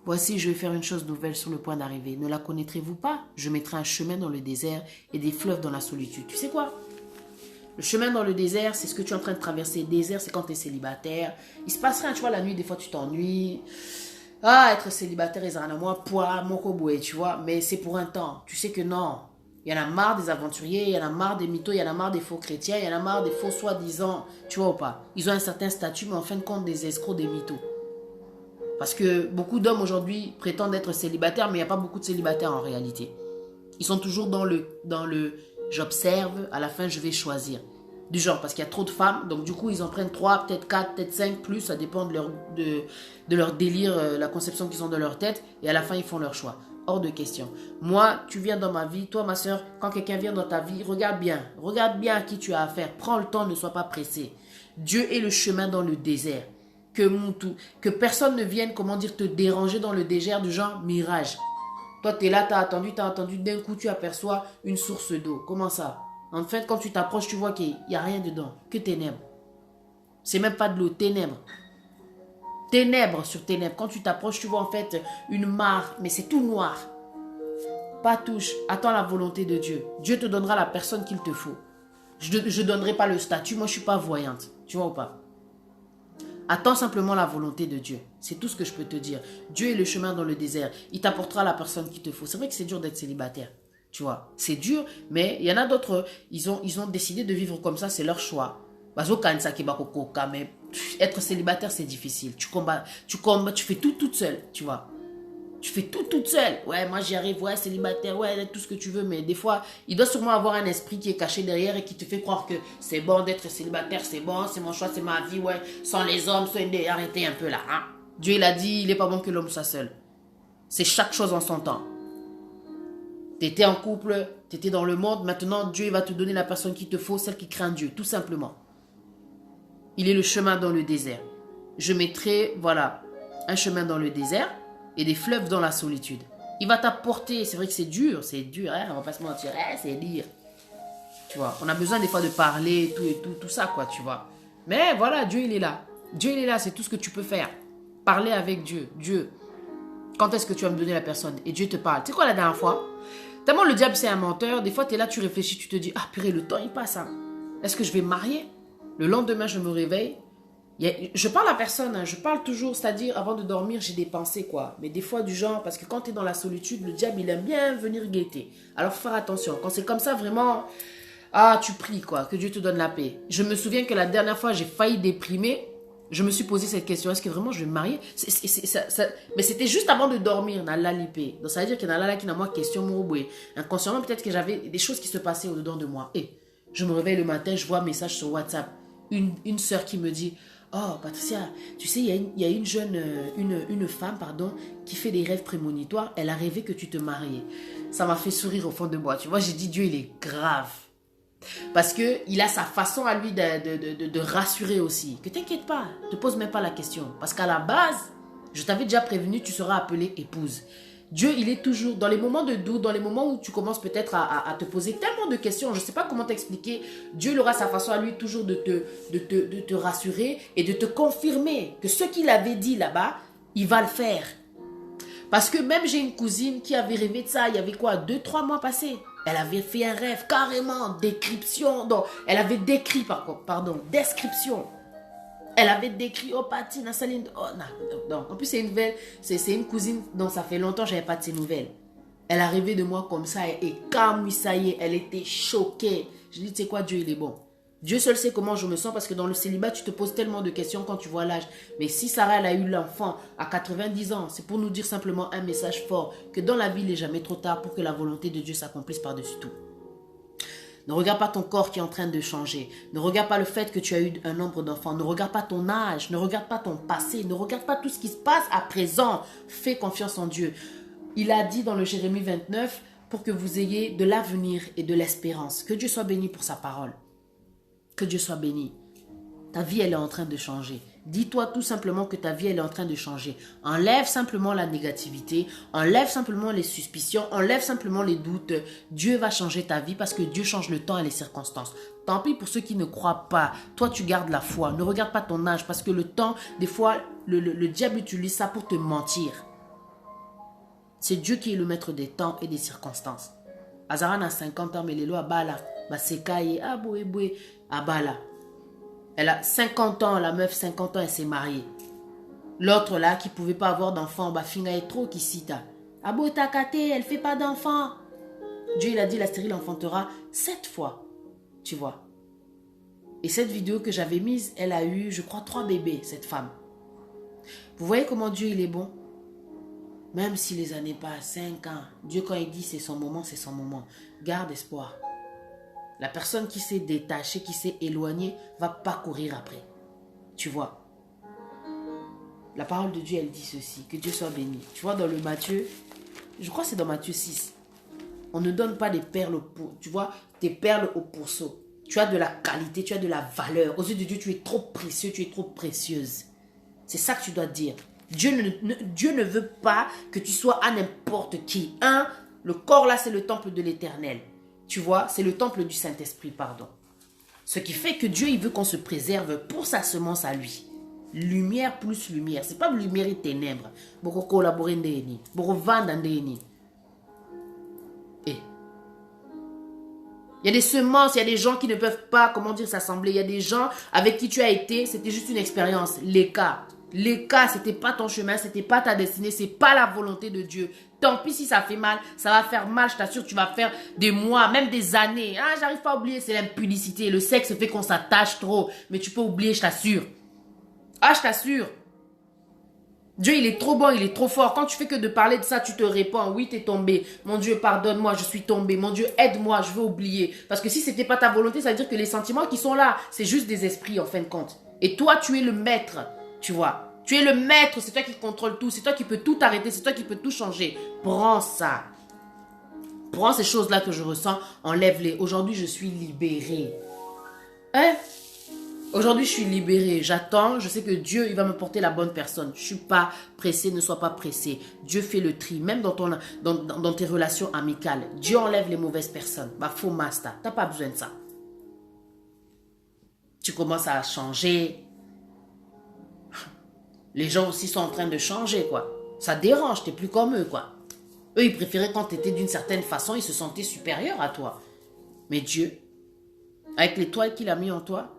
Voici, je vais faire une chose nouvelle sur le point d'arriver. Ne la connaîtrez-vous pas? Je mettrai un chemin dans le désert et des fleuves dans la solitude. Tu sais quoi? Le chemin dans le désert, c'est ce que tu es en train de traverser. Le désert, c'est quand tu es célibataire. Il se passe rien, tu vois, la nuit, des fois, tu t'ennuies. Ah, être célibataire, ils en ont moins poids, mon coboué, tu vois. Mais c'est pour un temps. Tu sais que non. Il y en a marre des aventuriers, il y en a marre des mythos, il y en a marre des faux chrétiens, il y en a marre des faux soi-disant. Tu vois ou pas? Ils ont un certain statut, mais en fin de compte, des escrocs, des mythos. Parce que beaucoup d'hommes aujourd'hui prétendent être célibataires, mais il n'y a pas beaucoup de célibataires en réalité. Ils sont toujours dans le j'observe, à la fin je vais choisir. Du genre, parce qu'il y a trop de femmes, donc du coup ils en prennent 3, peut-être 4, peut-être 5 plus, ça dépend de leur délire, la conception qu'ils ont de leur tête, et à la fin ils font leur choix. Hors de question. Moi, tu viens dans ma vie, toi ma soeur, quand quelqu'un vient dans ta vie, regarde bien à qui tu as affaire, prends le temps, ne sois pas pressé. Dieu est le chemin dans le désert. Que personne ne vienne, te déranger dans le désert du genre mirage. Toi, tu es là, tu as attendu, d'un coup, tu aperçois une source d'eau. Comment ça? En fait, quand tu t'approches, tu vois qu'il n'y a rien dedans, que ténèbres. C'est même pas de l'eau, ténèbres. Ténèbres sur ténèbres. Quand tu t'approches, tu vois en fait une mare, mais c'est tout noir. Pas touche, attends la volonté de Dieu. Dieu te donnera la personne qu'il te faut. Je ne donnerai pas le statut, moi je ne suis pas voyante. Tu vois ou pas? Attends simplement la volonté de Dieu. C'est tout ce que je peux te dire. Dieu est le chemin dans le désert. Il t'apportera la personne qu'il te faut. C'est vrai que c'est dur d'être célibataire. Tu vois, c'est dur, mais il y en a d'autres, ils ont décidé de vivre comme ça, c'est leur choix. Mais être célibataire, c'est difficile. Tu fais tout toute seule, tu vois. Tu fais tout toute seule. Ouais, moi j'y arrive, ouais, célibataire, ouais, tout ce que tu veux. Mais des fois, il doit sûrement avoir un esprit qui est caché derrière et qui te fait croire que c'est bon d'être célibataire, c'est bon, c'est mon choix, c'est ma vie, ouais. Sans les hommes, arrêtez un peu là. Hein? Dieu, il a dit, il n'est pas bon que l'homme soit seul. C'est chaque chose en son temps. Tu étais en couple, tu étais dans le monde. Maintenant, Dieu il va te donner la personne qu'il te faut, celle qui craint Dieu, tout simplement. Il est le chemin dans le désert. Je mettrai, voilà, un chemin dans le désert et des fleuves dans la solitude. Il va t'apporter, c'est vrai que c'est dur, hein, on va pas se mentir, hein, c'est dire. Tu vois, on a besoin des fois de parler, tout ça, quoi, tu vois. Mais voilà, Dieu, il est là. Dieu, il est là, c'est tout ce que tu peux faire. Parler avec Dieu. Dieu, quand est-ce que tu vas me donner la personne? Et Dieu te parle. Tu sais quoi, la dernière fois? Tellement le diable, c'est un menteur, des fois, tu es là, tu réfléchis, tu te dis, ah purée, le temps, il passe, hein. Est-ce que je vais me marier? Le lendemain, je me réveille. Je parle à personne, hein, je parle toujours, c'est-à-dire avant de dormir, j'ai des pensées, quoi. Mais des fois du genre, parce que quand tu es dans la solitude, le diable, il aime bien venir guetter. Alors, faut faire attention. Quand c'est comme ça, vraiment, tu pries, quoi, que Dieu te donne la paix. Je me souviens que la dernière fois, j'ai failli déprimer. Je me suis posé cette question, est-ce que vraiment je vais me marier? Mais c'était juste avant de dormir, dans l'alipé. Donc, ça veut dire qu'il y en a là qui n'a moi question, mouboué. Inconsciemment, peut-être que j'avais des choses qui se passaient au-dedans de moi. Et je me réveille le matin, je vois un message sur WhatsApp. Une sœur qui me dit, oh, Patricia, tu sais, il y a une femme, qui fait des rêves prémonitoires. Elle a rêvé que tu te mariais. Ça m'a fait sourire au fond de moi. Tu vois, j'ai dit, Dieu, il est grave. Parce qu'il a sa façon à lui de rassurer aussi. Que t'inquiète pas, ne te pose même pas la question. Parce qu'à la base, je t'avais déjà prévenu, tu seras appelée épouse. Dieu, il est toujours dans les moments de doute, dans les moments où tu commences peut-être à te poser tellement de questions. Je ne sais pas comment t'expliquer. Dieu, il aura sa façon à lui toujours de te rassurer et de te confirmer que ce qu'il avait dit là-bas, il va le faire. Parce que même j'ai une cousine qui avait rêvé de ça, il y avait quoi, 2-3 mois passés. Elle avait fait un rêve, carrément, description. Elle avait décrit, description. Elle avait décrit, oh, Pati, Nassaline, oh, non. En plus, c'est une cousine dont ça fait longtemps que je n'avais pas de ses nouvelles. Elle a rêvé de moi comme ça, et comme ça y est, elle était choquée. Je dis, tu sais quoi, Dieu, il est bon. Dieu seul sait comment je me sens, parce que dans le célibat, tu te poses tellement de questions quand tu vois l'âge. Mais si Sarah, elle a eu l'enfant à 90 ans, c'est pour nous dire simplement un message fort, que dans la vie, il n'est jamais trop tard pour que la volonté de Dieu s'accomplisse par-dessus tout. Ne regarde pas ton corps qui est en train de changer. Ne regarde pas le fait que tu as eu un nombre d'enfants. Ne regarde pas ton âge. Ne regarde pas ton passé. Ne regarde pas tout ce qui se passe à présent. Fais confiance en Dieu. Il a dit dans le Jérémie 29 pour que vous ayez de l'avenir et de l'espérance. Que Dieu soit béni pour sa parole. Que Dieu soit béni. Ta vie, elle est en train de changer. Dis-toi tout simplement que ta vie, elle est en train de changer. Enlève simplement la négativité, enlève simplement les suspicions, enlève simplement les doutes. Dieu va changer ta vie parce que Dieu change le temps et les circonstances. Tant pis pour ceux qui ne croient pas. Toi, tu gardes la foi. Ne regarde pas ton âge parce que le temps, des fois, le diable utilise ça pour te mentir. C'est Dieu qui est le maître des temps et des circonstances. Azaran a 50 ans, mais les lois bala, basekaye, aboué, abala. Elle a 50 ans, la meuf, 50 ans, elle s'est mariée. L'autre là, qui ne pouvait pas avoir d'enfant, finga est trop qui cita. Abo takate, elle ne fait pas d'enfant. Dieu, il a dit, la stérile enfantera 7 fois. Tu vois. Et cette vidéo que j'avais mise, elle a eu, je crois, 3 bébés, cette femme. Vous voyez comment Dieu, il est bon? Même si les années passent, 5 ans, Dieu, quand il dit c'est son moment, c'est son moment. Garde espoir. La personne qui s'est détachée, qui s'est éloignée, va pas courir après. Tu vois. La parole de Dieu, elle dit ceci. Que Dieu soit béni. Tu vois, dans le Matthieu, je crois que c'est dans Matthieu 6. On ne donne pas des perles, tu vois, des perles au pourceau. Tu as de la qualité, tu as de la valeur. Aux yeux de Dieu, tu es trop précieux, tu es trop précieuse. C'est ça que tu dois dire. Dieu ne veut pas que tu sois à n'importe qui. Le corps là, c'est le temple de l'Éternel. Tu vois, c'est le temple du Saint-Esprit, pardon. Ce qui fait que Dieu, il veut qu'on se préserve pour sa semence à lui. Lumière plus lumière. C'est pas lumière et ténèbres. Pour collaborer ndeni, pour vendre ndeni. Et il y a des semences, il y a des gens qui ne peuvent pas, comment dire, s'assembler. Il y a des gens avec qui tu as été, c'était juste une expérience. Les cas, c'était pas ton chemin, c'était pas ta destinée, c'est pas la volonté de Dieu. Tant pis si ça fait mal, ça va faire mal, je t'assure, tu vas faire des mois, même des années. Ah, j'arrive pas à oublier, c'est l'impudicité. Le sexe fait qu'on s'attache trop, mais tu peux oublier, je t'assure. Ah, je t'assure. Dieu, il est trop bon, il est trop fort. Quand tu fais que de parler de ça, tu te réponds. Oui, t'es tombé. Mon Dieu, pardonne-moi, je suis tombé. Mon Dieu, aide-moi, je veux oublier. Parce que si c'était pas ta volonté, ça veut dire que les sentiments qui sont là, c'est juste des esprits en fin de compte. Et toi, tu es le maître, tu vois. Tu es le maître, c'est toi qui contrôle tout. C'est toi qui peux tout arrêter, c'est toi qui peux tout changer. Prends ça. Prends ces choses-là que je ressens, enlève-les. Aujourd'hui, je suis libérée. Hein? Aujourd'hui, je suis libérée. J'attends. Je sais que Dieu, il va me porter la bonne personne. Je ne suis pas pressée. Ne sois pas pressée. Dieu fait le tri. Même dans tes relations amicales. Dieu enlève les mauvaises personnes. Faux master. Tu n'as pas besoin de ça. Tu commences à changer. Les gens aussi sont en train de changer, quoi. Ça dérange. Tu n'es plus comme eux, quoi. Eux, ils préféraient quand tu étais d'une certaine façon. Ils se sentaient supérieurs à toi. Mais Dieu, avec l'étoile qu'il a mis en toi,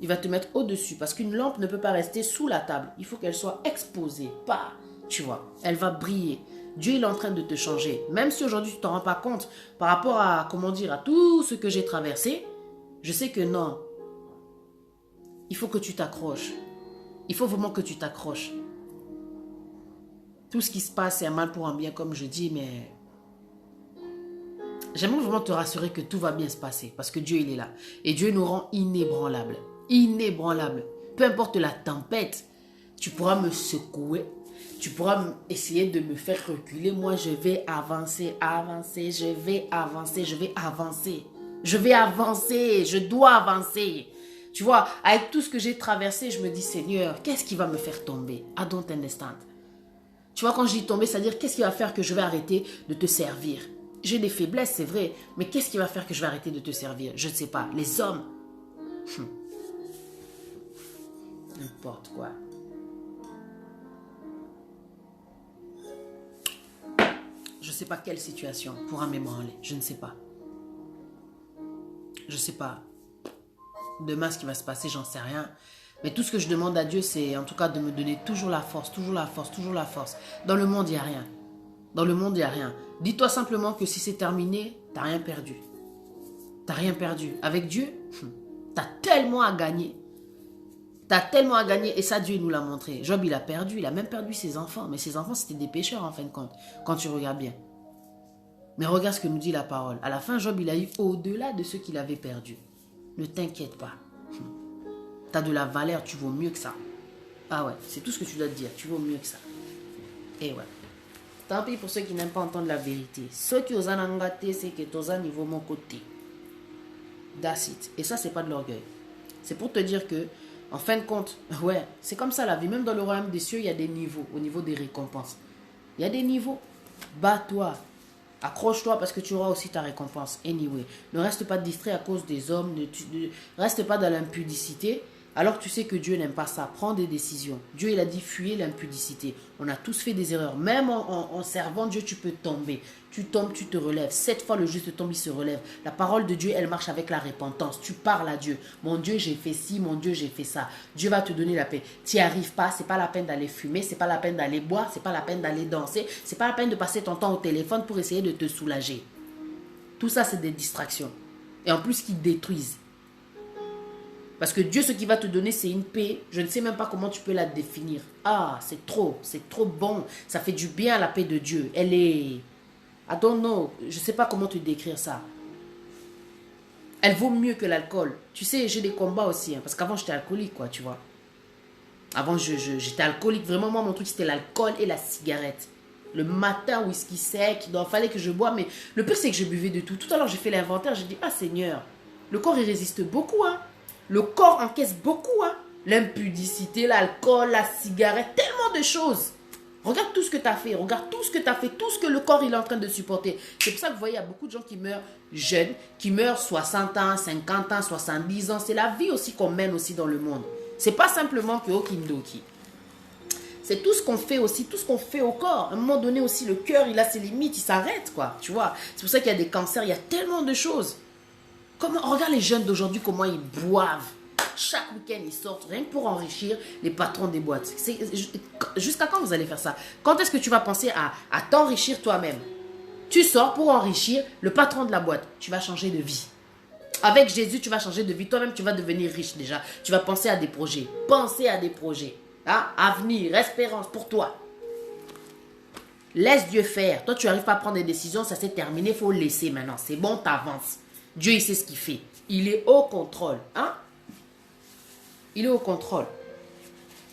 il va te mettre au-dessus. Parce qu'une lampe ne peut pas rester sous la table. Il faut qu'elle soit exposée. Pas, tu vois. Elle va briller. Dieu, il est en train de te changer. Même si aujourd'hui, tu ne t'en rends pas compte. Par rapport à, comment dire, à tout ce que j'ai traversé. Je sais que non. Il faut que tu t'accroches. Il faut vraiment que tu t'accroches. Tout ce qui se passe, c'est un mal pour un bien, comme je dis. Mais j'aimerais vraiment te rassurer que tout va bien se passer. Parce que Dieu, il est là. Et Dieu nous rend inébranlables. Inébranlable. Peu importe la tempête, tu pourras me secouer, tu pourras essayer de me faire reculer. Moi, je vais avancer, avancer, je vais avancer, je vais avancer. Je vais avancer, je dois avancer. Tu vois, avec tout ce que j'ai traversé, je me dis, Seigneur, qu'est-ce qui va me faire tomber? I don't understand. Tu vois, quand je dis tomber, c'est-à-dire, qu'est-ce qui va faire que je vais arrêter de te servir? J'ai des faiblesses, c'est vrai, mais qu'est-ce qui va faire que je vais arrêter de te servir? Je ne sais pas. Les hommes... N'importe quoi. Je ne sais pas quelle situation pourra m'ébranler. Je ne sais pas. Je ne sais pas. Demain, ce qui va se passer, j'en sais rien. Mais tout ce que je demande à Dieu, c'est en tout cas de me donner toujours la force, toujours la force, toujours la force. Dans le monde, il n'y a rien. Dans le monde, il n'y a rien. Dis-toi simplement que si c'est terminé, tu n'as rien perdu. Tu n'as rien perdu. Avec Dieu, tu as tellement à gagner. Tu as tellement à gagner. Et ça, Dieu nous l'a montré. Job, il a perdu. Il a même perdu ses enfants. Mais ses enfants, c'était des pécheurs, en fin de compte. Quand tu regardes bien. Mais regarde ce que nous dit la parole. À la fin, Job, il a eu au-delà de ce qu'il avait perdu. Ne t'inquiète pas. Tu as de la valeur, tu vaux mieux que ça. Ah ouais, c'est tout ce que tu dois te dire. Tu vaux mieux que ça. Et ouais. Tant pis pour ceux qui n'aiment pas entendre la vérité. Ceux qui osent en engater, c'est que tu osent niveau mon côté. That's it. Et ça, c'est pas de l'orgueil. C'est pour te dire que, en fin de compte, ouais, c'est comme ça la vie. Même dans le royaume des cieux, il y a des niveaux, au niveau des récompenses. Il y a des niveaux. Bats-toi. Accroche-toi parce que tu auras aussi ta récompense. Anyway. Ne reste pas distrait à cause des hommes. Ne reste pas dans l'impudicité. Alors tu sais que Dieu n'aime pas ça. Prends des décisions. Dieu, il a dit fuyez l'impudicité. On a tous fait des erreurs. Même en servant Dieu, tu peux tomber. Tu tombes, tu te relèves. 7 fois le juste tombe, il se relève. La parole de Dieu, elle marche avec la repentance. Tu parles à Dieu. Mon Dieu, j'ai fait ci. Mon Dieu, j'ai fait ça. Dieu va te donner la paix. Tu n'y arrives pas. C'est pas la peine d'aller fumer. C'est pas la peine d'aller boire. C'est pas la peine d'aller danser. C'est pas la peine de passer ton temps au téléphone pour essayer de te soulager. Tout ça, c'est des distractions. Et en plus, qui détruisent. Parce que Dieu, ce qu'il va te donner, c'est une paix. Je ne sais même pas comment tu peux la définir. Ah, c'est trop bon. Ça fait du bien, la paix de Dieu. Elle est... I don't know. Je ne sais pas comment te décrire ça. Elle vaut mieux que l'alcool. Tu sais, j'ai des combats aussi. Hein, parce qu'avant, j'étais alcoolique, quoi, tu vois. Avant, j'étais alcoolique. Vraiment, moi, mon truc, c'était l'alcool et la cigarette. Le matin, whisky sec. Il fallait que je bois. Mais le pire, c'est que je buvais de tout. Tout à l'heure, j'ai fait l'inventaire. J'ai dit, ah, Seigneur, le corps, il résiste beaucoup, hein. Le corps encaisse beaucoup, hein. L'impudicité, l'alcool, la cigarette, tellement de choses. Regarde tout ce que tu as fait, regarde tout ce que tu as fait, tout ce que le corps il est en train de supporter. C'est pour ça que vous voyez, il y a beaucoup de gens qui meurent jeunes, qui meurent 60 ans, 50 ans, 70 ans. C'est la vie aussi qu'on mène aussi dans le monde. C'est pas simplement que Okindoki. C'est tout ce qu'on fait aussi, tout ce qu'on fait au corps. À un moment donné aussi, le cœur, il a ses limites, il s'arrête, quoi. Tu vois, c'est pour ça qu'il y a des cancers, il y a tellement de choses. Regarde les jeunes d'aujourd'hui, comment ils boivent. Chaque week-end, ils sortent rien que pour enrichir les patrons des boîtes. Jusqu'à quand vous allez faire ça? Quand est-ce que tu vas penser à t'enrichir toi-même? Tu sors pour enrichir le patron de la boîte. Tu vas changer de vie. Avec Jésus, tu vas changer de vie. Toi-même, tu vas devenir riche déjà. Tu vas penser à des projets. Penser à des projets. Hein? Avenir, espérance pour toi. Laisse Dieu faire. Toi, tu n'arrives pas à prendre des décisions. Ça s'est terminé. Il faut laisser maintenant. C'est bon, t'avances. Dieu, il sait ce qu'il fait. Il est au contrôle. Hein? Il est au contrôle.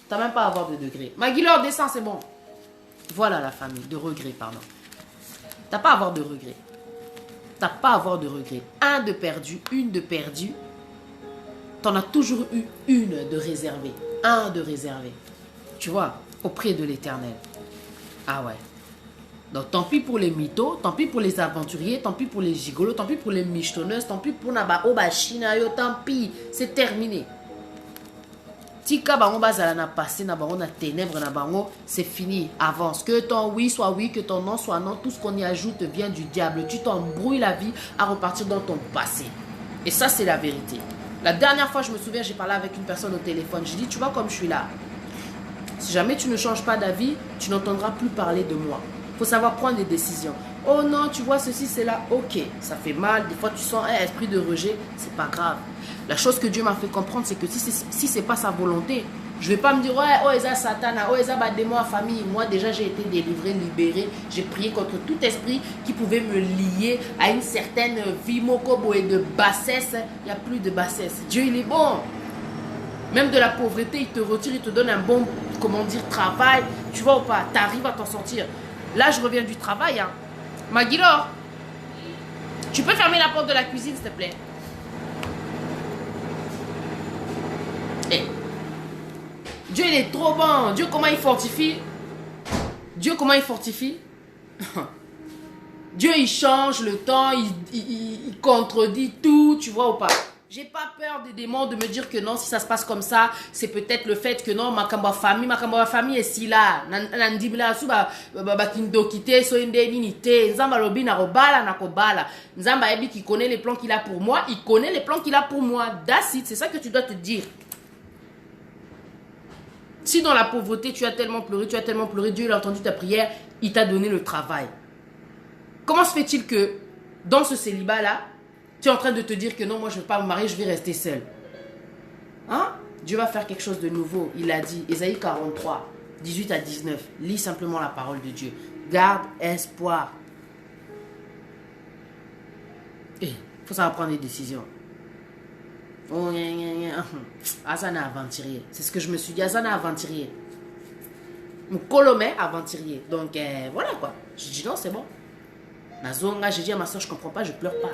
Tu n'as même pas à avoir de degré. Maguilor, descends, c'est bon. Voilà la famille. De regret, pardon. Tu n'as pas à avoir de regret. Tu n'as pas à avoir de regret. Un de perdu, une de perdu. Tu en as toujours eu une de réservée. Un de réservé. Tu vois, auprès de l'Éternel. Ah ouais. Donc, tant pis pour les mythos, tant pis pour les aventuriers, tant pis pour les gigolos, tant pis pour les michetonneuses, tant pis pour Naba Obachina, tant pis, c'est terminé. Tika bango bazala na passé, na bango na ténèbres, na bango, c'est fini, avance. Que ton oui soit oui, que ton non soit non, tout ce qu'on y ajoute vient du diable. Tu t'embrouilles la vie à repartir dans ton passé. Et ça, c'est la vérité. La dernière fois, je me souviens, j'ai parlé avec une personne au téléphone. J'ai dit, tu vois comme je suis là. Si jamais tu ne changes pas d'avis, tu n'entendras plus parler de moi. Il faut savoir prendre des décisions. Oh non, tu vois ceci, c'est là. Ok, ça fait mal. Des fois, tu sens un esprit de rejet. C'est pas grave. La chose que Dieu m'a fait comprendre, c'est que si c'est pas sa volonté, je vais pas me dire, ouais, oh, Eza Satana, oh, Eza démon à famille. Moi, déjà, j'ai été délivré, libéré. J'ai prié contre tout esprit qui pouvait me lier à une certaine vie mokobo et de bassesse. Il n'y a plus de bassesse. Dieu, il est bon. Même de la pauvreté, il te retire, il te donne un bon, comment dire, travail. Tu vois ou pas? Tu arrives à t'en sortir. Là, je reviens du travail. Hein. Maguilor, tu peux fermer la porte de la cuisine, s'il te plaît? Hey. Dieu, il est trop bon. Dieu, comment il fortifie? Dieu, comment il fortifie? Dieu, il change le temps, il contredit tout, tu vois ou pas? J'ai pas peur des démons de me dire que non, si ça se passe comme ça, c'est peut-être le fait que non, ma famille est si là. Nandibla suba bakindo kite so indemnité. Nzamba lobi na robala na kobala. Nzamba ebi qui connaît les plans qu'il a pour moi, il connaît les plans qu'il a pour moi. That's it, c'est ça que tu dois te dire. Si dans la pauvreté, tu as tellement pleuré, Dieu il a entendu ta prière, il t'a donné le travail. Comment se fait-il que dans ce célibat-là, tu es en train de te dire que non, moi je ne vais pas me marier, je vais rester seul. Hein? Dieu va faire quelque chose de nouveau. Il a dit, Ésaïe 43, 18 à 19. Lis simplement la parole de Dieu. Garde espoir. Il faut savoir prendre des décisions. Oh, Azana aventurier. C'est ce que je me suis dit. Azana aventurier. Mon colomé aventurier. Donc, voilà quoi. J'ai dit non, c'est bon. Nazonga, j'ai dit à ma soeur, je comprends pas, je pleure pas.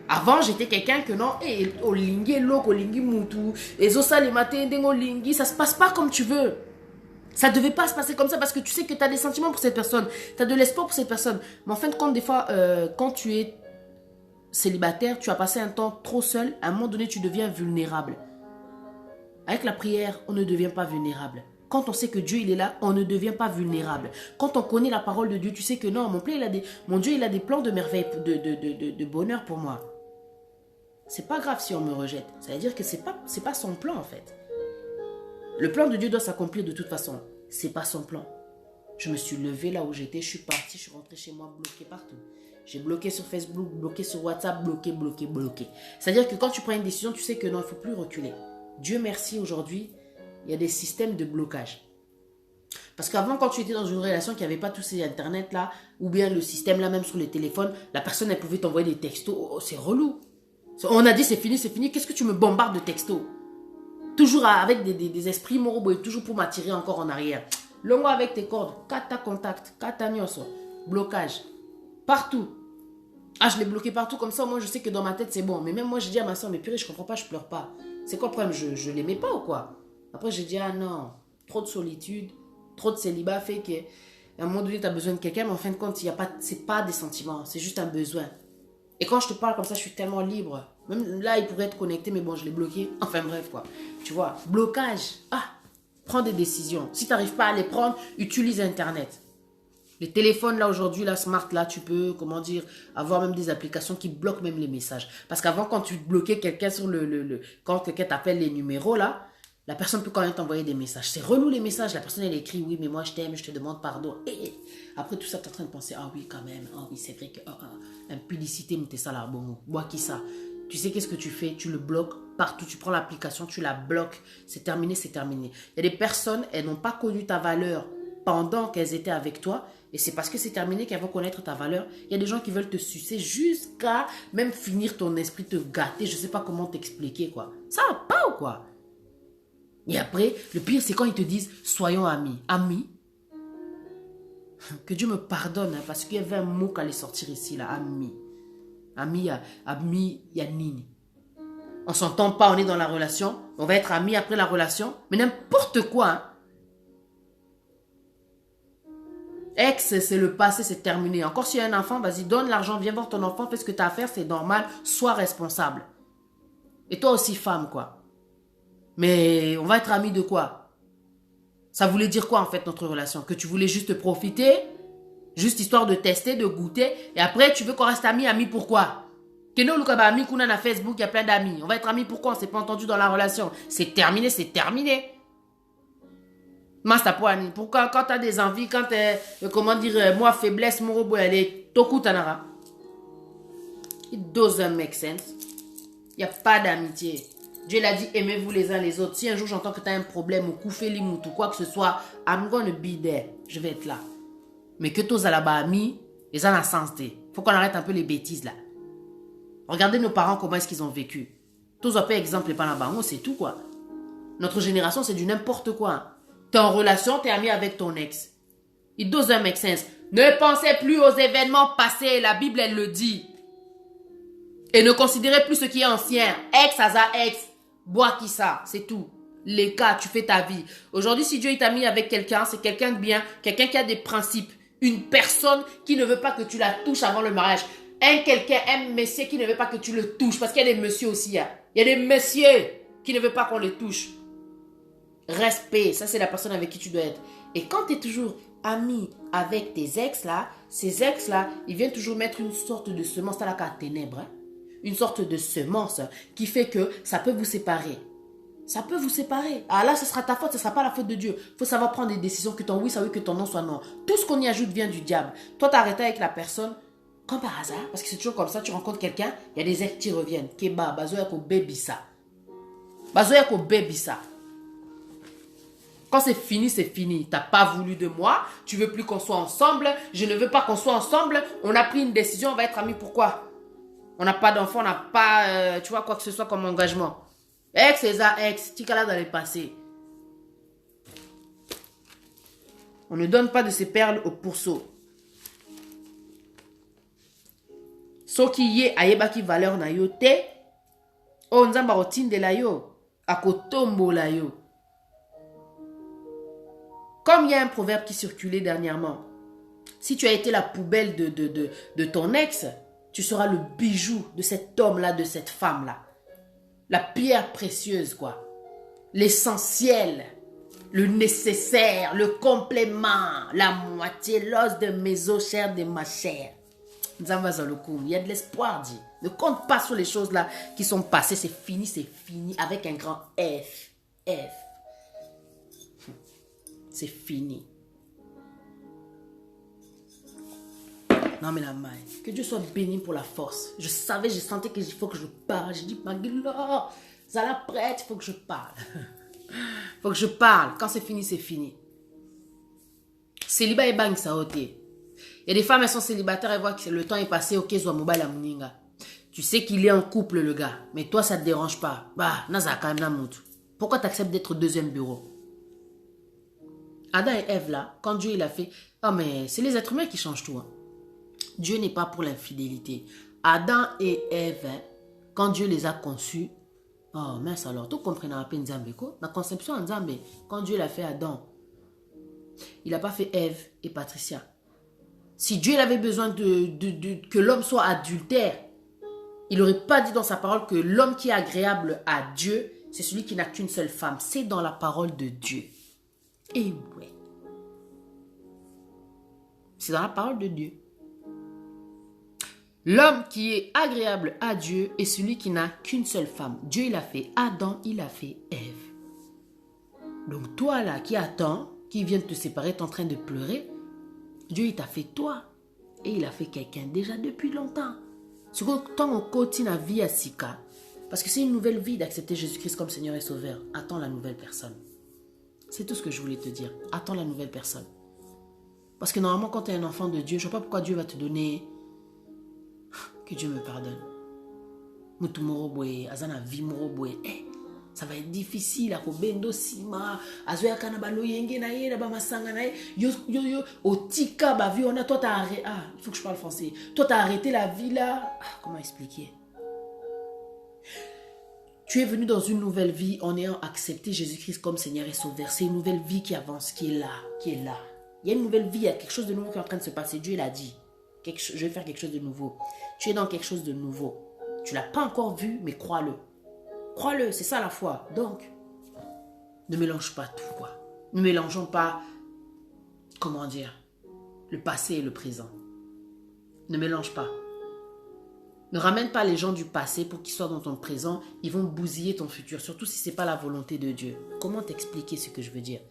Avant, j'étais quelqu'un que non, olingi lok, olingi mutu, et zosa les matins, olingi, ça se passe pas comme tu veux. Ça devait pas se passer comme ça parce que tu sais que tu as des sentiments pour cette personne, tu as de l'espoir pour cette personne. Mais en fin de compte, des fois, quand tu es célibataire, tu as passé un temps trop seul, à un moment donné, tu deviens vulnérable. Avec la prière, on ne devient pas vulnérable. Quand on sait que Dieu il est là, on ne devient pas vulnérable. Quand on connaît la parole de Dieu, tu sais que non, mon Dieu il a des plans de merveille, de bonheur pour moi. C'est pas grave si on me rejette. Ça veut dire que c'est pas son plan en fait. Le plan de Dieu doit s'accomplir de toute façon. C'est pas son plan. Je me suis levée là où j'étais, je suis partie, je suis rentrée chez moi bloquée partout. J'ai bloqué sur Facebook, bloqué sur WhatsApp, bloqué. C'est-à-dire que quand tu prends une décision, tu sais que non, il ne faut plus reculer. Dieu merci, aujourd'hui, il y a des systèmes de blocage. Parce qu'avant, quand tu étais dans une relation qui n'avait pas tous ces internet là, ou bien le système là même sur les téléphones, la personne elle pouvait t'envoyer des textos. Oh, c'est relou. On a dit c'est fini. Qu'est-ce que tu me bombardes de textos? Toujours avec des esprits moraux, toujours pour m'attirer encore en arrière. Longo avec tes cordes, kata contact, kata nyoso, blocage. Partout. Ah, je l'ai bloqué partout comme ça, moi je sais que dans ma tête c'est bon. Mais même moi j'ai dit à ma soeur, mais purée, je comprends pas, je pleure pas. C'est quoi le problème? Je l'aimais pas ou quoi? Après j'ai dit, ah non, trop de solitude, trop de célibat fait qu'à un moment donné tu as besoin de quelqu'un, mais en fin de compte, c'est pas des sentiments, c'est juste un besoin. Et quand je te parle comme ça, je suis tellement libre. Même là, il pourrait être connecté, mais bon, je l'ai bloqué. Enfin bref, quoi. Tu vois, blocage. Ah, prends des décisions. Si tu n'arrives pas à les prendre, utilise Internet. Les téléphones, là, aujourd'hui, la smart, là, tu peux, comment dire, avoir même des applications qui bloquent même les messages. Parce qu'avant, quand tu bloquais quelqu'un sur quand quelqu'un t'appelle les numéros, là, la personne peut quand même t'envoyer des messages. C'est relou les messages. La personne, elle écrit, oui, mais moi, je t'aime, je te demande pardon. Et après tout ça, tu es en train de penser, ah oui, quand même, ah oui, c'est vrai que, impudicité, mais t'es ça là, bon, moi qui ça. Tu sais qu'est-ce que tu fais? Tu le bloques partout. Tu prends l'application, tu la bloques. C'est terminé, c'est terminé. Il y a des personnes, elles n'ont pas connu ta valeur pendant qu'elles étaient avec toi. Et c'est parce que c'est terminé qu'elles vont connaître ta valeur. Il y a des gens qui veulent te sucer jusqu'à même finir ton esprit, te gâter. Je ne sais pas comment t'expliquer, quoi. Ça va pas ou quoi? Et après, le pire, c'est quand ils te disent, soyons amis. Amis? Que Dieu me pardonne, hein, parce qu'il y avait un mot qui allait sortir ici, là, amis. Ami, il y a nini. On s'entend pas, on est dans la relation. On va être amis après la relation. Mais n'importe quoi. Hein. Ex, c'est le passé, c'est terminé. Encore s'il y a un enfant, vas-y, donne l'argent, viens voir ton enfant, fais ce que tu as à faire, c'est normal. Sois responsable. Et toi aussi, femme, quoi. Mais on va être amis de quoi? Ça voulait dire quoi, en fait, notre relation? Que tu voulais juste profiter? Juste histoire de tester, de goûter. Et après, tu veux qu'on reste amis. Amis pourquoi? Que nous, amis, qu'on a Facebook, il y a plein d'amis. On va être amis pourquoi? On s'est pas entendu dans la relation. C'est terminé, c'est terminé. Pourquoi quand tu as des envies, quand comment dire, moi, faiblesse, mon robot, elle est toku tanara. It doesn't make sense. Il n'y a pas d'amitié. Dieu l'a dit, aimez-vous les uns les autres. Si un jour j'entends que tu as un problème ou koufé limou ou quoi que ce soit, I'm gonna be there. Je vais être là. Mais que tous à la bas amis, les gens ont sens. Faut qu'on arrête un peu les bêtises là. Regardez nos parents, comment est-ce qu'ils ont vécu. Tous un peu exemple, pas là-bas, c'est tout quoi. Notre génération, c'est du n'importe quoi. T'es en relation, t'es ami avec ton ex. It doesn't make sense. Ne pensez plus aux événements passés, la Bible elle le dit. Et ne considérez plus ce qui est ancien. Ex, asa, ex. Bois qui ça, c'est tout. Les cas, tu fais ta vie. Aujourd'hui, si Dieu t'a mis avec quelqu'un, c'est quelqu'un de bien, quelqu'un qui a des principes. Une personne qui ne veut pas que tu la touches avant le mariage. Un monsieur qui ne veut pas que tu le touches. Parce qu'il y a des messieurs aussi. Hein. Il y a des messieurs qui ne veulent pas qu'on les touche. Respect, ça c'est la personne avec qui tu dois être. Et quand tu es toujours ami avec tes ex là, ces ex là, ils viennent toujours mettre une sorte de semence à la carte ténèbre. Hein. Une sorte de semence qui fait que ça peut vous séparer. Ça peut vous séparer. Ah là, ce sera ta faute, ce ne sera pas la faute de Dieu. Il faut savoir prendre des décisions, que ton oui soit oui, que ton non soit non. Tout ce qu'on y ajoute vient du diable. Toi, tu as arrêté avec la personne, comme par hasard, parce que c'est toujours comme ça, tu rencontres quelqu'un, il y a des ex qui reviennent. Keba, bazoyako bébisa. Bazoyako bébisa. Quand c'est fini, c'est fini. Tu n'as pas voulu de moi, tu ne veux plus qu'on soit ensemble, je ne veux pas qu'on soit ensemble, on a pris une décision, on va être amis, pourquoi? On n'a pas d'enfant, on n'a pas, tu vois, quoi que ce soit comme engagement. Ex, c'est ça, ex. Tika là dans le passé. On ne donne pas de ses perles au pourceau. Soki ye ayeba ki valeur na yo te. O nzamba otinde la yo. Akotombo la yo. Comme il y a un proverbe qui circulait dernièrement. Si tu as été la poubelle de ton ex, tu seras le bijou de cet homme-là, de cette femme-là. La pierre précieuse, quoi. L'essentiel. Le nécessaire, le complément, la moitié, l'os de mes os, chair de ma chair. Il y a de l'espoir, dit. Ne compte pas sur les choses là qui sont passées. C'est fini avec un grand F. F. C'est fini. Non mais la maille. Que Dieu soit béni pour la force. Je sentais qu'il faut que je parle. J'ai dit, Magila, ça la prête, il faut que je parle. Faut que je parle. Quand c'est fini, c'est fini. Célibat et bang, ça a ôté. Il y a des femmes, elles sont célibataires, elles voient que le temps est passé, ok, zoa mobile à mouninga. Tu sais qu'il est en couple, le gars. Mais toi, ça te dérange pas. Bah, naza quand même namoutou. Pourquoi tu acceptes d'être au deuxième bureau? Adam et Ève, là, quand Dieu il a fait... Oh, mais c'est les êtres humains qui changent tout. Hein. Dieu n'est pas pour l'infidélité. Adam et Ève, hein, quand Dieu les a conçus, oh, mince alors, tout comprenez à peine Nzambe, quoi. La conception en Nzambe, quand Dieu l'a fait Adam, il n'a pas fait Ève et Patricia. Si Dieu avait besoin que l'homme soit adultère, il n'aurait pas dit dans sa parole que l'homme qui est agréable à Dieu, c'est celui qui n'a qu'une seule femme. C'est dans la parole de Dieu. Et ouais. C'est dans la parole de Dieu. L'homme qui est agréable à Dieu est celui qui n'a qu'une seule femme. Dieu, il a fait Adam, il a fait Ève. Donc toi là, qui attends, qui vient de te séparer, t'es en train de pleurer, Dieu, il t'a fait toi. Et il a fait quelqu'un déjà depuis longtemps. C'est quand on continue la vie à Sika, parce que c'est une nouvelle vie d'accepter Jésus-Christ comme Seigneur et Sauveur. Attends la nouvelle personne. C'est tout ce que je voulais te dire. Attends la nouvelle personne. Parce que normalement, quand tu es un enfant de Dieu, je ne sais pas pourquoi Dieu va te donner... Que Dieu me pardonne. Ça va être difficile. Toi, t'as arrêté. Ah, il faut que je parle français. Toi, tu as arrêté la vie là. Ah, comment expliquer? Tu es venu dans une nouvelle vie en ayant accepté Jésus-Christ comme Seigneur et Sauveur. C'est une nouvelle vie qui avance, qui est là, qui est là. Il y a une nouvelle vie, il y a quelque chose de nouveau qui est en train de se passer. Dieu l'a dit. Je vais faire quelque chose de nouveau. Tu es dans quelque chose de nouveau. Tu ne l'as pas encore vu, mais crois-le. Crois-le, c'est ça la foi. Donc, ne mélange pas tout, quoi. Ne mélangeons pas, comment dire, le passé et le présent. Ne mélange pas. Ne ramène pas les gens du passé pour qu'ils soient dans ton présent. Ils vont bousiller ton futur, surtout si ce n'est pas la volonté de Dieu. Comment t'expliquer ce que je veux dire?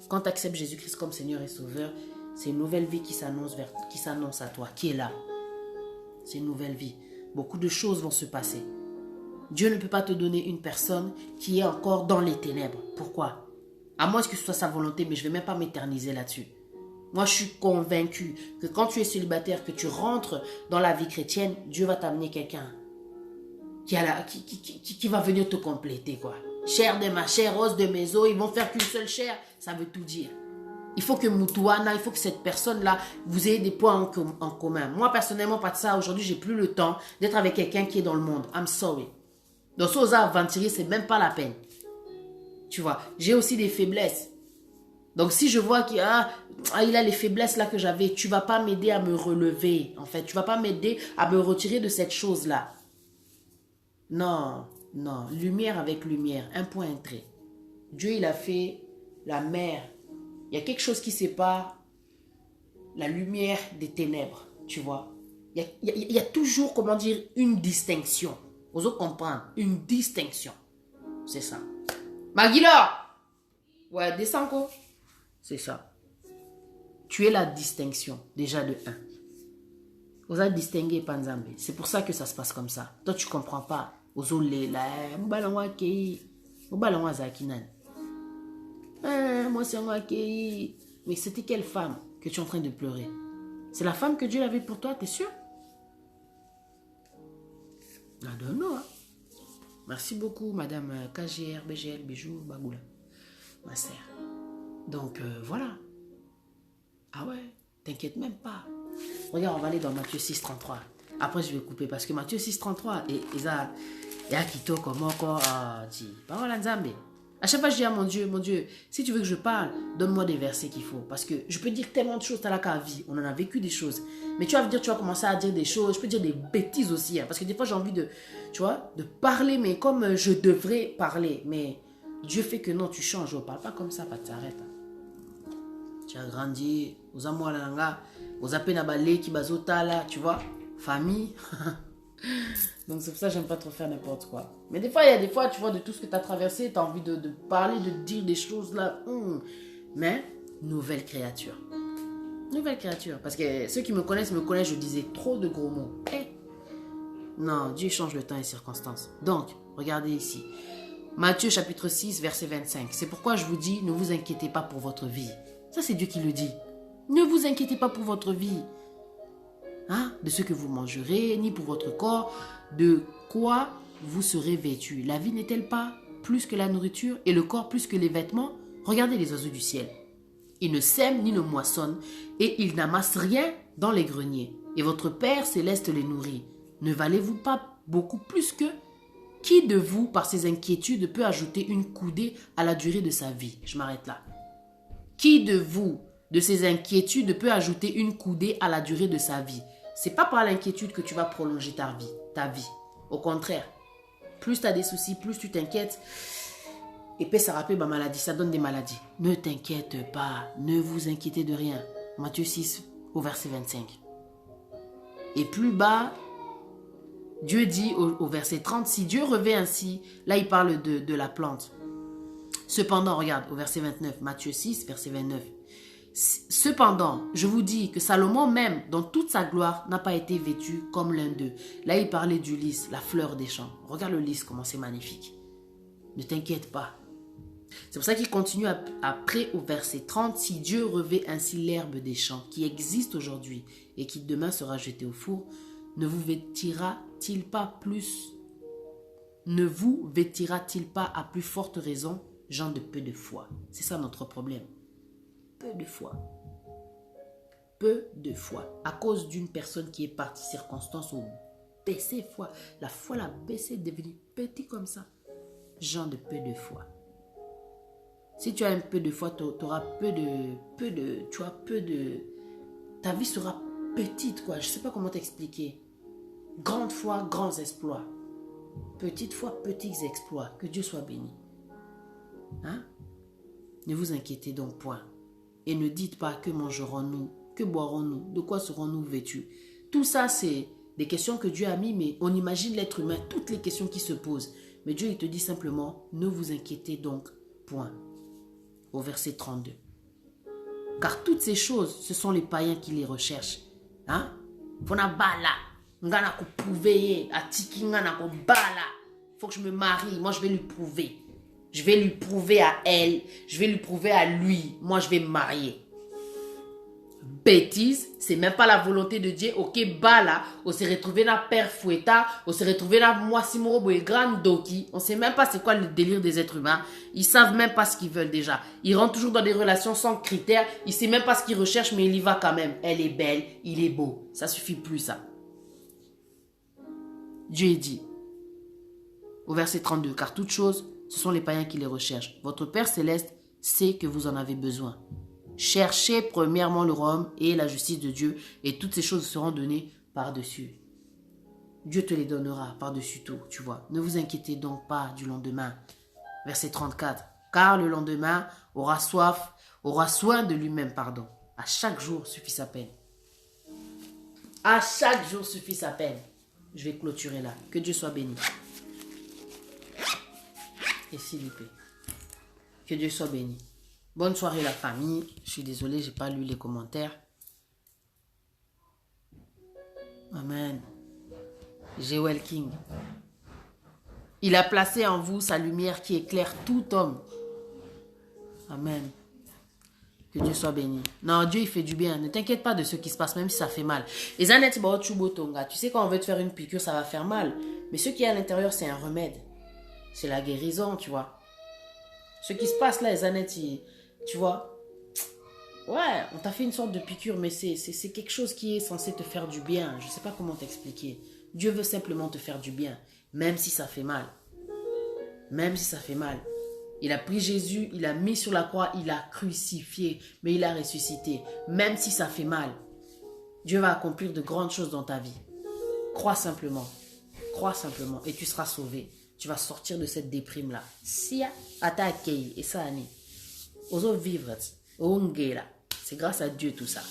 Quand tu acceptes Jésus-Christ comme Seigneur et Sauveur, c'est une nouvelle vie qui s'annonce à toi, qui est là. C'est une nouvelle vie. Beaucoup de choses vont se passer. Dieu ne peut pas te donner une personne qui est encore dans les ténèbres. Pourquoi? À moins que ce soit sa volonté, mais je ne vais même pas m'éterniser là-dessus. Moi, je suis convaincu que quand tu es célibataire, que tu rentres dans la vie chrétienne, Dieu va t'amener quelqu'un qui va venir te compléter, quoi. Chair de ma chair, os de mes os, ils vont faire qu'une seule chair. Ça veut tout dire. Il faut que Moutouana, il faut que cette personne-là, vous ayez des points en commun. Moi, personnellement, pas de ça. Aujourd'hui, j'ai plus le temps d'être avec quelqu'un qui est dans le monde. I'm sorry. Donc, ça, aux aventuriers, c'est même pas la peine. Tu vois, j'ai aussi des faiblesses. Donc, si je vois qu'il a les faiblesses là que j'avais, tu vas pas m'aider à me relever. En fait, tu vas pas m'aider à me retirer de cette chose-là. Non, non. Lumière avec lumière. Un point, un trait. Dieu, il a fait la mer. Il y a quelque chose qui sépare la lumière des ténèbres, tu vois. Il y a toujours, comment dire, une distinction. Vous autres comprendre, une distinction. C'est ça. Maguila! Ouais, descends quoi. C'est ça. Tu es la distinction, déjà de un. Vous avez distingué Panzambe. C'est pour ça que ça se passe comme ça. Toi, tu ne comprends pas. Vous avez là, moi c'est moi qui... Mais c'était quelle femme que tu es en train de pleurer? C'est la femme que Dieu avait pour toi, t'es sûr? I don't know. Hein? Merci beaucoup, madame KGR, BGL, Bijou, Bagoula. Ma sœur. Donc, voilà. Ah ouais, t'inquiète même pas. Regarde, on va aller dans Matthieu 6, 33. Après, je vais couper parce que Matthieu 6, 33, et ça, il y a qui toque comme encore dit. Parole à Nzambe. À chaque fois, je dis à mon Dieu, si tu veux que je parle, donne-moi des versets qu'il faut. Parce que je peux dire tellement de choses à la vie. On en a vécu des choses. Mais tu vas dire, tu vas commencer à dire des choses. Je peux dire des bêtises aussi. Hein, parce que des fois, j'ai envie de, tu vois, de parler, mais comme je devrais parler. Mais Dieu fait que non, tu changes. On ne parle pas comme ça, pas t'arrêtes. Hein. Tu as grandi, aux amours à la aux appels à balai, qui bazota là, tu vois, famille. Donc c'est pour ça que j'aime pas trop faire n'importe quoi. Mais des fois, il y a des fois, tu vois, de tout ce que tu as traversé, tu as envie de parler, de dire des choses là. Mais, nouvelle créature. Nouvelle créature. Parce que ceux qui me connaissent, je disais trop de gros mots. Non, Dieu change le temps et les circonstances. Donc, regardez ici. Matthieu chapitre 6, verset 25. C'est pourquoi je vous dis, ne vous inquiétez pas pour votre vie. Ça, c'est Dieu qui le dit. Ne vous inquiétez pas pour votre vie. Hein? De ce que vous mangerez, ni pour votre corps, de quoi vous serez vêtus. La vie n'est-elle pas plus que la nourriture et le corps plus que les vêtements? Regardez les oiseaux du ciel. Ils ne sèment ni ne moissonnent et ils n'amassent rien dans les greniers. Et votre Père céleste les nourrit. Ne valez-vous pas beaucoup plus que qui de vous, par ses inquiétudes, peut ajouter une coudée à la durée de sa vie? Je m'arrête là. Qui de vous, de ses inquiétudes, peut ajouter une coudée à la durée de sa vie? C'est pas par l'inquiétude que tu vas prolonger ta vie. Au contraire, plus tu as des soucis, plus tu t'inquiètes. Et puis ça rappelle ma maladie, ça donne des maladies. Ne t'inquiète pas, ne vous inquiétez de rien. Matthieu 6, au verset 25. Et plus bas, Dieu dit au verset 30, si Dieu revêt ainsi, là il parle de la plante. Cependant, regarde, au verset 29, Matthieu 6, verset 29. Cependant, je vous dis que Salomon même, dans toute sa gloire, n'a pas été vêtu comme l'un d'eux. Là, il parlait du lys, la fleur des champs. Regarde le lys, comment c'est magnifique. Ne t'inquiète pas. C'est pour ça qu'il continue après au verset 30. Si Dieu revêt ainsi l'herbe des champs qui existe aujourd'hui et qui demain sera jetée au four, ne vous vêtira-t-il pas à plus forte raison, gens de peu de foi? C'est ça notre problème. Peu de foi. Peu de foi. À cause d'une personne qui est partie, circonstance ou baissé foi. La foi l'a baissé, devenue petit comme ça. Gens de peu de foi. Si tu as un peu de foi, tu auras ta vie sera petite, quoi. Je ne sais pas comment t'expliquer. Grande foi, grands exploits. Petite foi, petits exploits. Que Dieu soit béni. Hein? Ne vous inquiétez donc point. Et ne dites pas que mangerons-nous, que boirons-nous, de quoi serons-nous vêtus. Tout ça, c'est des questions que Dieu a mis, mais on imagine l'être humain, toutes les questions qui se posent. Mais Dieu, il te dit simplement, ne vous inquiétez donc point. Au verset 32. Car toutes ces choses, ce sont les païens qui les recherchent. Hein? Fona bala, ngana ko prouver, atiki ngana ko bala. Faut que je me marie, moi je vais lui prouver. Je vais lui prouver à elle, je vais lui prouver à lui. Moi, je vais me marier. Bêtise, c'est même pas la volonté de Dieu. Ok, bah là, on s'est retrouvé dans Père Fouetta, on s'est retrouvé dans Moissimoro et Grand Doki. On sait même pas c'est quoi le délire des êtres humains. Ils savent même pas ce qu'ils veulent déjà. Ils rentrent toujours dans des relations sans critères. Ils savent même pas ce qu'ils recherchent, mais il y va quand même. Elle est belle, il est beau. Ça suffit plus, ça. Dieu dit, au verset 32, car toutes choses, ce sont les païens qui les recherchent. Votre Père Céleste sait que vous en avez besoin. Cherchez premièrement le royaume et la justice de Dieu et toutes ces choses seront données par-dessus. Dieu te les donnera par-dessus tout, tu vois. Ne vous inquiétez donc pas du lendemain. Verset 34. Car le lendemain aura soin de lui-même, pardon. À chaque jour suffit sa peine. À chaque jour suffit sa peine. Je vais clôturer là. Que Dieu soit béni. Et Philippe. Que Dieu soit béni. Bonne soirée la famille. Je suis désolé, j'ai pas lu les commentaires. Amen. Joel King. Il a placé en vous sa lumière qui éclaire tout homme. Amen. Que Dieu soit béni. Non, Dieu il fait du bien. Ne t'inquiète pas de ce qui se passe, même si ça fait mal. Et Zanet, tu sais quand on veut te faire une piqûre, ça va faire mal. Mais ce qui est à l'intérieur, c'est un remède. C'est la guérison, tu vois. Ce qui se passe là, les années, tu vois. Ouais, on t'a fait une sorte de piqûre, mais c'est quelque chose qui est censé te faire du bien. Je ne sais pas comment t'expliquer. Dieu veut simplement te faire du bien, même si ça fait mal. Même si ça fait mal. Il a pris Jésus, il l'a mis sur la croix, il l'a crucifié, mais il a ressuscité. Même si ça fait mal, Dieu va accomplir de grandes choses dans ta vie. Crois simplement. Crois simplement et tu seras sauvé. Tu vas sortir de cette déprime-là. Sia, attaqué et ça, ani. Oso vivre, ongela. C'est grâce à Dieu tout ça.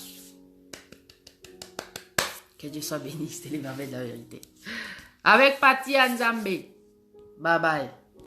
Que Dieu soit béni, c'était les merveilles de la vérité. Avec Pati Nzambe. Bye bye.